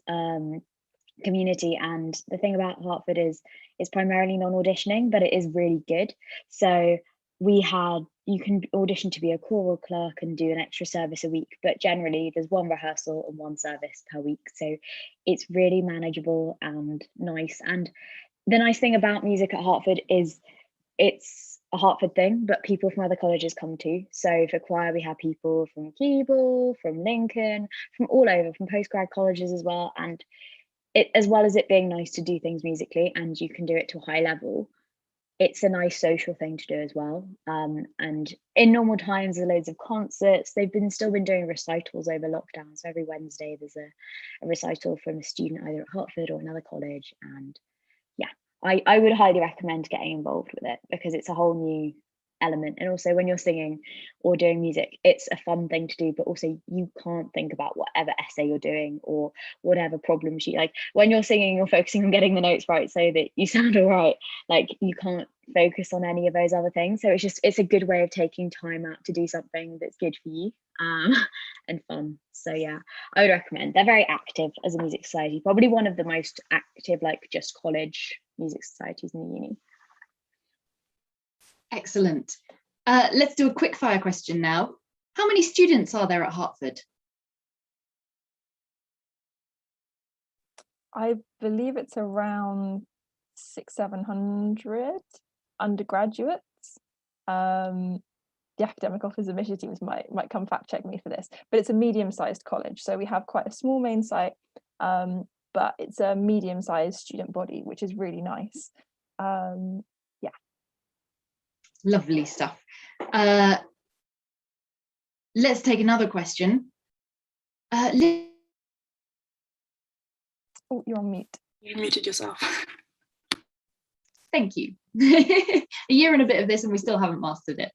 Speaker 9: community. And the thing about Hertford is it's primarily non-auditioning, but it is really good. So you can audition to be a choral clerk and do an extra service a week, but generally there's one rehearsal and one service per week. So it's really manageable and nice. And the nice thing about music at Hertford is it's a Hertford thing, but people from other colleges come too. So for choir, we have people from Keble, from Lincoln, from all over, from postgrad colleges as well. And it, as well as it being nice to do things musically, and you can do it to a high level, it's a nice social thing to do as well. And in normal times, there's loads of concerts. They've still been doing recitals over lockdown. So every Wednesday, there's a recital from a student either at Hertford or another college. And yeah, I would highly recommend getting involved with it because it's a whole new element. And also when you're singing or doing music, it's a fun thing to do, but also you can't think about whatever essay you're doing or whatever problems you like. When you're singing, you're focusing on getting the notes right so that you sound all right. Like you can't focus on any of those other things. So it's a good way of taking time out to do something that's good for you and fun. So yeah, I would recommend. They're very active as a music society, probably one of the most active, like just college music societies in the uni.
Speaker 1: Excellent. Let's do a quick fire question now. How many students are there at Hertford?
Speaker 7: I believe it's around 600-700 undergraduates. The academic office admission teams might come fact check me for this, but it's a medium-sized college. So we have quite a small main site, but it's a medium-sized student body, which is really nice. Yeah.
Speaker 1: Lovely stuff. Let's take another question.
Speaker 7: Oh, you're on mute.
Speaker 8: You muted yourself.
Speaker 1: Thank you. A year and a bit of this and we still haven't mastered it.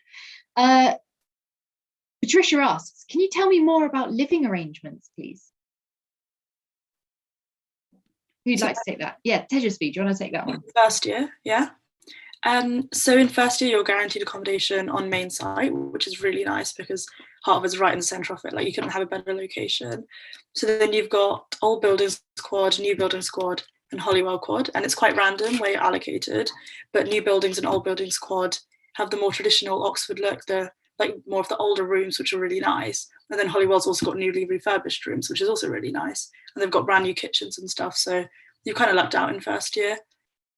Speaker 1: Patricia asks, can you tell me more about living arrangements, please? Who'd like to take that? Yeah, Tejasvi, do you want to take that one?
Speaker 8: First year, yeah. So in first year, you're guaranteed accommodation on main site, which is really nice because Hertford's right in the centre of it. Like you couldn't have a better location. So then you've got old buildings quad, new buildings quad, and Holywell quad, and it's quite random where you're allocated. But new buildings and old buildings quad have the more traditional Oxford look, the like more of the older rooms, which are really nice. And then Holywell's also got newly refurbished rooms, which is also really nice. And they've got brand new kitchens and stuff. So you kind of lucked out in first year.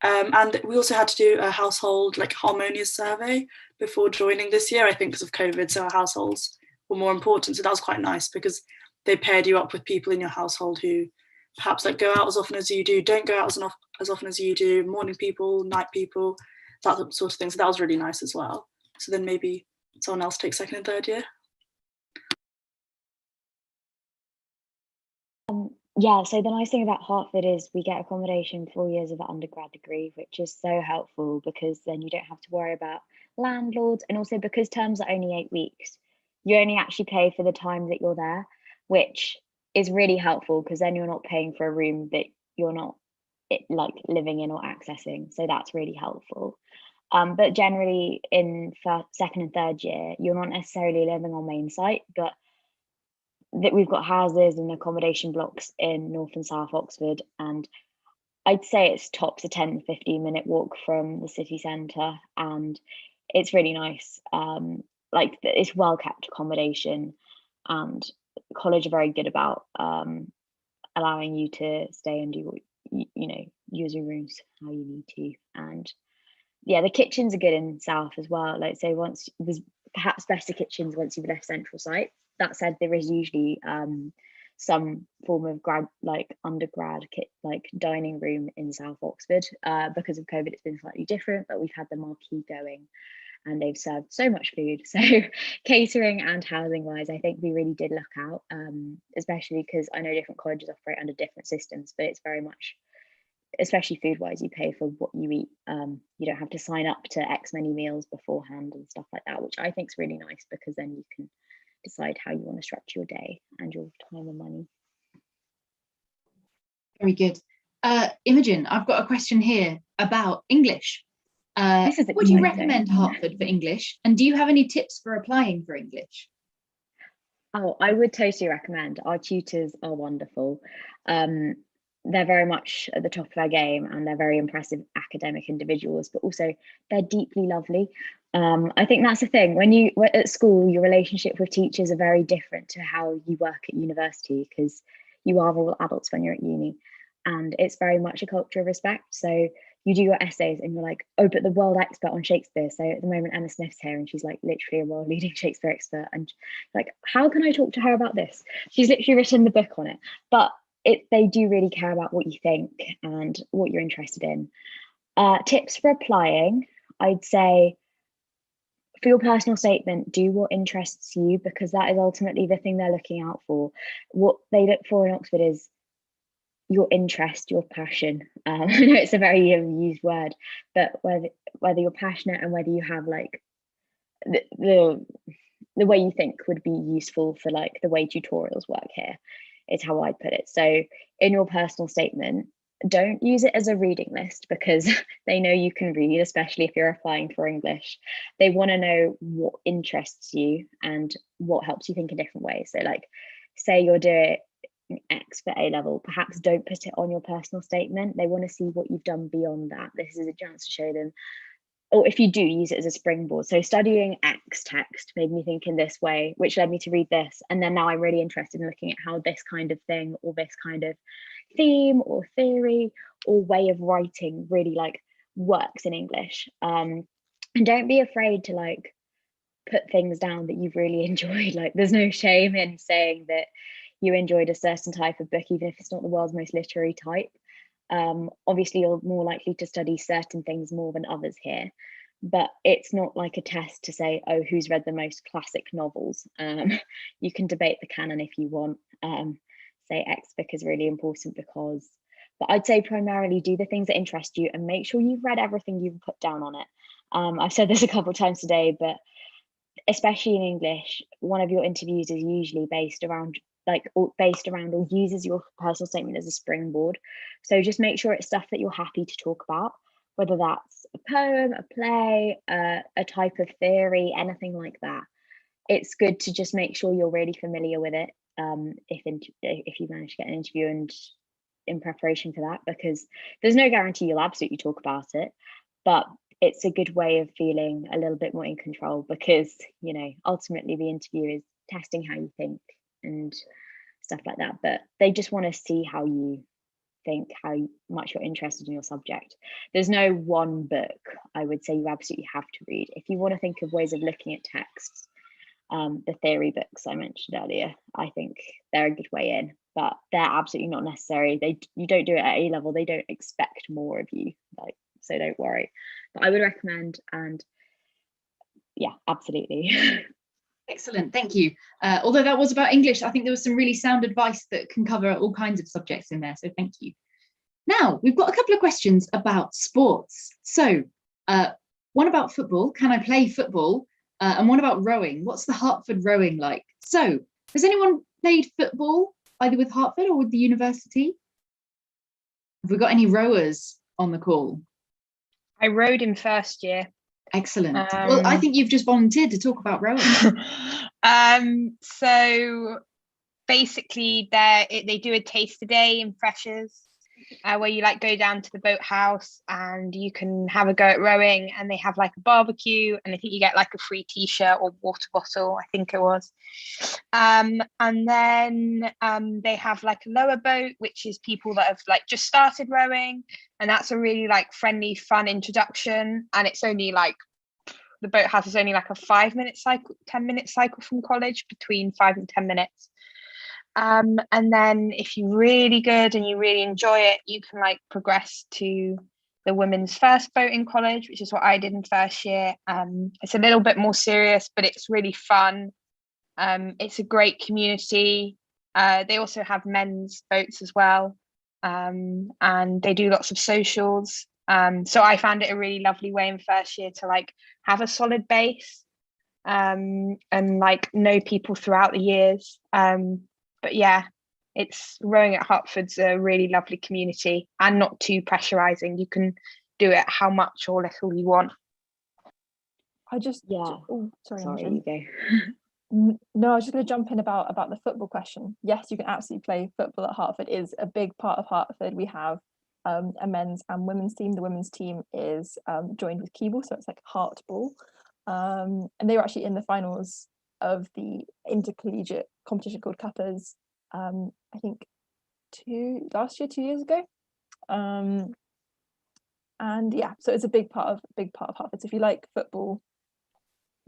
Speaker 8: And we also had to do a household like harmonious survey before joining this year, I think because of COVID. So our households were more important. So that was quite nice because they paired you up with people in your household who perhaps like go out as often as you do, don't go out as often as you do, morning people, night people, that sort of thing. So that was really nice as well. So then maybe someone else takes second and third year.
Speaker 9: Yeah, so the nice thing about Hertford is we get accommodation 4 years of the undergrad degree, which is so helpful because then you don't have to worry about landlords. And also because terms are only 8 weeks, you only actually pay for the time that you're there, which is really helpful because then you're not paying for a room that you're not like living in or accessing. So that's really helpful. But generally in second and third year, you're not necessarily living on main site, but that we've got houses and accommodation blocks in North and South Oxford, and I'd say it's tops a 10-15 minute walk from the city centre, and it's really nice. Like it's well kept accommodation, and college are very good about allowing you to stay and do what you know, use your rooms how you need to. And yeah, the kitchens are good in South as well. Like say once there's perhaps better kitchens once you've left central site. That said, there is usually some form of undergrad dining room in South Oxford. Because of COVID, it's been slightly different, but we've had the marquee going and they've served so much food. So catering and housing wise, I think we really did luck out, especially because I know different colleges operate under different systems, but it's very much, especially food wise, you pay for what you eat. You don't have to sign up to X many meals beforehand and stuff like that, which I think is really nice because then you can decide how you want to structure your day and your time and money.
Speaker 1: Very good. Imogen, I've got a question here about English.
Speaker 9: This is
Speaker 1: Would you
Speaker 9: exciting.
Speaker 1: recommend Hartford for English? And do you have any tips for applying for English?
Speaker 9: Oh, I would totally recommend. Our tutors are wonderful. They're very much at the top of their game, and they're very impressive academic individuals, but also they're deeply lovely. I think that's the thing. When you were at school, your relationship with teachers are very different to how you work at university, because you are all adults when you're at uni, and it's very much a culture of respect. So you do your essays and you're like, oh, but the world expert on Shakespeare. So at the moment, Emma Smith's here and she's like literally a world leading Shakespeare expert. And like, how can I talk to her about this? She's literally written the book on it. But they do really care about what you think and what you're interested in. Tips for applying, I'd say for your personal statement, do what interests you, because that is ultimately the thing they're looking out for. What they look for in Oxford is your interest, your passion. I know it's a very used word, but whether you're passionate and whether you have like the way you think would be useful for like the way tutorials work here, is how I'd put it. So in your personal statement, don't use it as a reading list, because they know you can read, especially if you're applying for English. They want to know what interests you and what helps you think in different ways. So like, say you're doing X for A level, perhaps don't put it on your personal statement. They want to see what you've done beyond that. This is a chance to show them, or if you do, use it as a springboard. So studying X text made me think in this way, which led me to read this. And then now I'm really interested in looking at how this kind of thing, or this kind of theme or theory or way of writing really like works in English. And don't be afraid to like put things down that you've really enjoyed. Like, there's no shame in saying that you enjoyed a certain type of book, even if it's not the world's most literary type. Obviously, you're more likely to study certain things more than others here, but it's not like a test to say, oh, who's read the most classic novels. You can debate the canon if you want. Say X book is really important because, but I'd say primarily do the things that interest you and make sure you've read everything you've put down on it. I've said this a couple of times today, but especially in English, one of your interviews is usually based around or uses your personal statement as a springboard. So just make sure it's stuff that you're happy to talk about, whether that's a poem, a play, a type of theory, anything like that. It's good to just make sure you're really familiar with it if you manage to get an interview and in preparation for that, because there's no guarantee you'll absolutely talk about it, but it's a good way of feeling a little bit more in control, because, you know, ultimately the interview is testing how you think and stuff like that, but they just want to see how you think, how much you're interested in your subject. There's no one book I would say you absolutely have to read. If you want to think of ways of looking at texts, the theory books I mentioned earlier, I think they're a good way in, but they're absolutely not necessary. You don't do it at A level, they don't expect more of you, like, so don't worry. But I would recommend, and yeah, absolutely.
Speaker 1: Excellent, thank you. Although that was about English, I think there was some really sound advice that can cover all kinds of subjects in there, so thank you. Now, we've got a couple of questions about sports. So, one about football, can I play football? And one about rowing, what's the Hartford rowing like? So, has anyone played football, either with Hartford or with the university? Have we got any rowers on the call?
Speaker 11: I rowed in first year.
Speaker 1: Excellent. Well, I think you've just volunteered to talk about rowing.
Speaker 11: So basically they do a taster day in freshers, where you like go down to the boathouse and you can have a go at rowing, and they have like a barbecue, and I think you get like a free t-shirt or water bottle, I think it was. And then they have like a lower boat, which is people that have like just started rowing, and that's a really like friendly, fun introduction. And it's only like, the boathouse is only like a 5-minute cycle, 10-minute cycle from college, between 5 and 10 minutes. And then if you're really good and you really enjoy it, you can like progress to the women's first boat in college, which is what I did in first year. It's a little bit more serious, but it's really fun. It's a great community. They also have men's boats as well, and they do lots of socials. So I found it a really lovely way in first year to like have a solid base, and like know people throughout the years. But yeah, rowing at Hertford's a really lovely community and not too pressurizing. You can do it how much or little you want.
Speaker 7: I just
Speaker 9: Yeah.
Speaker 7: oh, sorry,
Speaker 9: Sorry, you go.
Speaker 7: No, I was just going to jump in about the football question. Yes, you can absolutely play football at Hertford. It is a big part of Hertford. We have a men's and women's team. The women's team is joined with Keble, so it's like Hartball. And they were actually in the finals of the intercollegiate competition called Cuppers, I think 2 years ago. And yeah, so it's a big part of Hertford. So if you like football,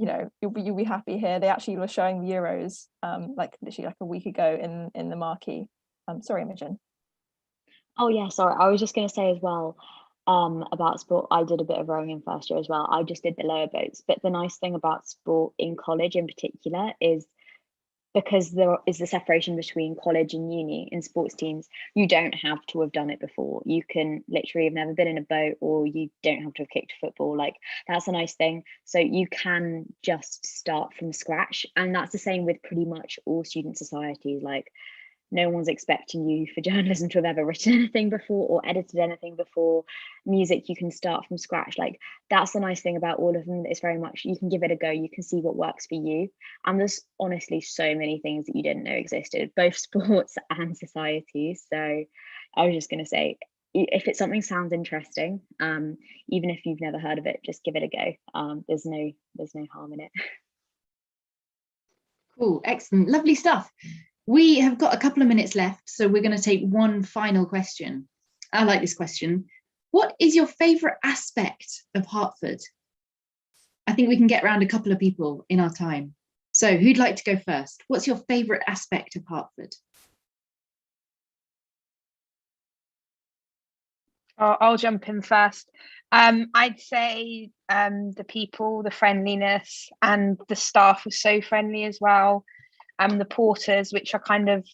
Speaker 7: you know, you'll be happy here. They actually were showing the Euros like literally like a week ago in the marquee. Sorry, Imogen.
Speaker 9: Oh yeah, sorry. I was just going to say as well about sport. I did a bit of rowing in first year as well. I just did the lower boats. But the nice thing about sport in college in particular is because there is the separation between college and uni in sports teams, you don't have to have done it before. You can literally have never been in a boat, or you don't have to have kicked football. Like, that's a nice thing. So you can just start from scratch. And that's the same with pretty much all student societies. Like, no one's expecting you for journalism to have ever written anything before or edited anything before. Music, you can start from scratch. Like, that's the nice thing about all of them. It's very much, you can give it a go, you can see what works for you. And there's honestly so many things that you didn't know existed, both sports and societies. So I was just going to say, if it's something sounds interesting, even if you've never heard of it, just give it a go. There's no harm in it.
Speaker 1: Cool, excellent, lovely stuff. We have got a couple of minutes left, so we're going to take one final question. I like this question. What is your favourite aspect of Hertford? I think we can get around a couple of people in our time. So who'd like to go first? What's your favourite aspect of Hertford?
Speaker 11: I'll jump in first. I'd say the people, the friendliness, and the staff was so friendly as well. The porters, which are kind of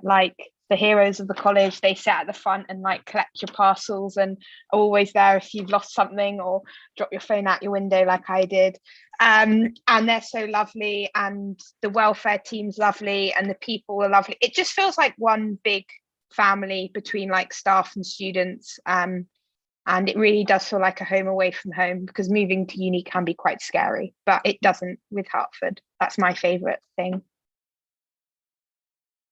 Speaker 11: like the heroes of the college, they sit at the front and like collect your parcels and are always there if you've lost something or drop your phone out your window like I did. And they're so lovely, and the welfare team's lovely, and the people are lovely. It just feels like one big family between like staff and students. And it really does feel like a home away from home, because moving to uni can be quite scary, but it doesn't with Hertford. That's my favourite thing.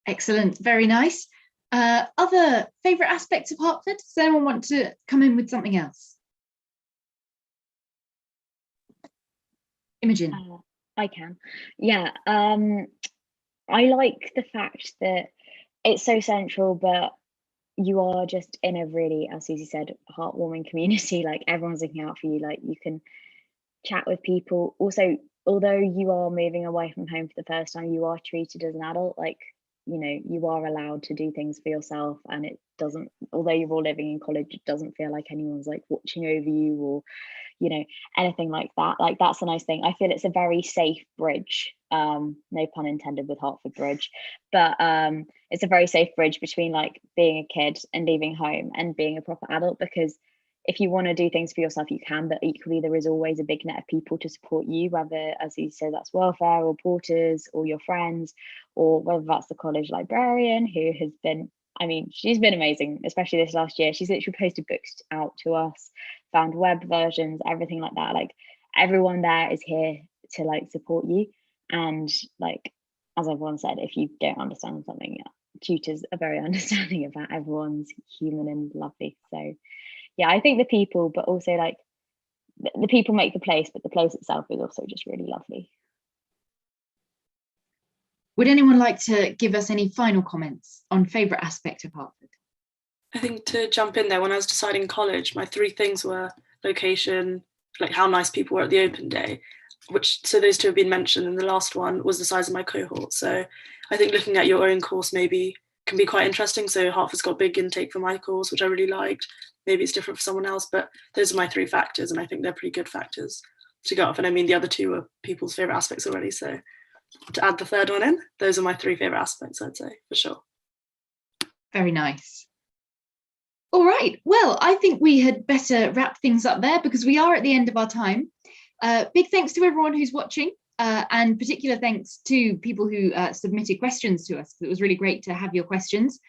Speaker 1: Excellent, very nice. Other favourite aspects of Hertford? Does anyone want to come in with something else? Imogen.
Speaker 9: I can. Yeah, I like the fact that it's so central, but you are just in a really, as Susie said, heartwarming community. Like, everyone's looking out for you. Like, you can chat with people. Also, although you are moving away from home for the first time, you are treated as an adult. Like, you know, you are allowed to do things for yourself, and it doesn't, although you're all living in college, it doesn't feel like anyone's like watching over you or, you know, anything like that. Like, that's a nice thing. I feel it's a very safe bridge. No pun intended with Hertford Bridge, but it's a very safe bridge between like being a kid and leaving home and being a proper adult, because if you want to do things for yourself, you can, but equally there is always a big net of people to support you, whether, as you said, that's welfare or porters or your friends, or whether that's the college librarian, who has been, I mean, she's been amazing, especially this last year. She's literally posted books out to us, found web versions, everything like that. Like, everyone there is here to like support you. And like, as everyone said, if you don't understand something, tutors are very understanding of that. Everyone's human and lovely. So yeah, I think the people, but also like the people make the place, but the place itself is also just really lovely.
Speaker 1: Would anyone like to give us any final comments on favourite aspect of Hertford?
Speaker 8: I think to jump in there, when I was deciding college, my 3 things were location, like how nice people were at the open day, so those 2 have been mentioned, and the last one was the size of my cohort. So I think looking at your own course maybe can be quite interesting. So Hertford's got big intake for my course, which I really liked. Maybe it's different for someone else, but those are my 3 factors, and I think they're pretty good factors to go off. And I mean, the other 2 are people's favourite aspects already, so to add the 3rd one in, those are my 3 favourite aspects, I'd say, for sure.
Speaker 1: Very nice. All right, well, I think we had better wrap things up there, because we are at the end of our time. Big thanks to everyone who's watching. And particular thanks to people who submitted questions to us. It was really great to have your questions.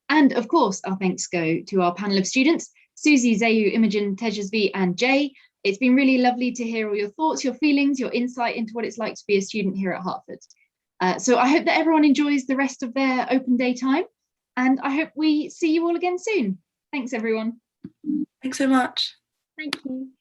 Speaker 1: And of course, our thanks go to our panel of students, Susie, Zayu, Imogen, Tejasvi, and Jay. It's been really lovely to hear all your thoughts, your feelings, your insight into what it's like to be a student here at Hertford. So I hope that everyone enjoys the rest of their open day time, and I hope we see you all again soon. Thanks, everyone.
Speaker 8: Thanks so much.
Speaker 9: Thank you.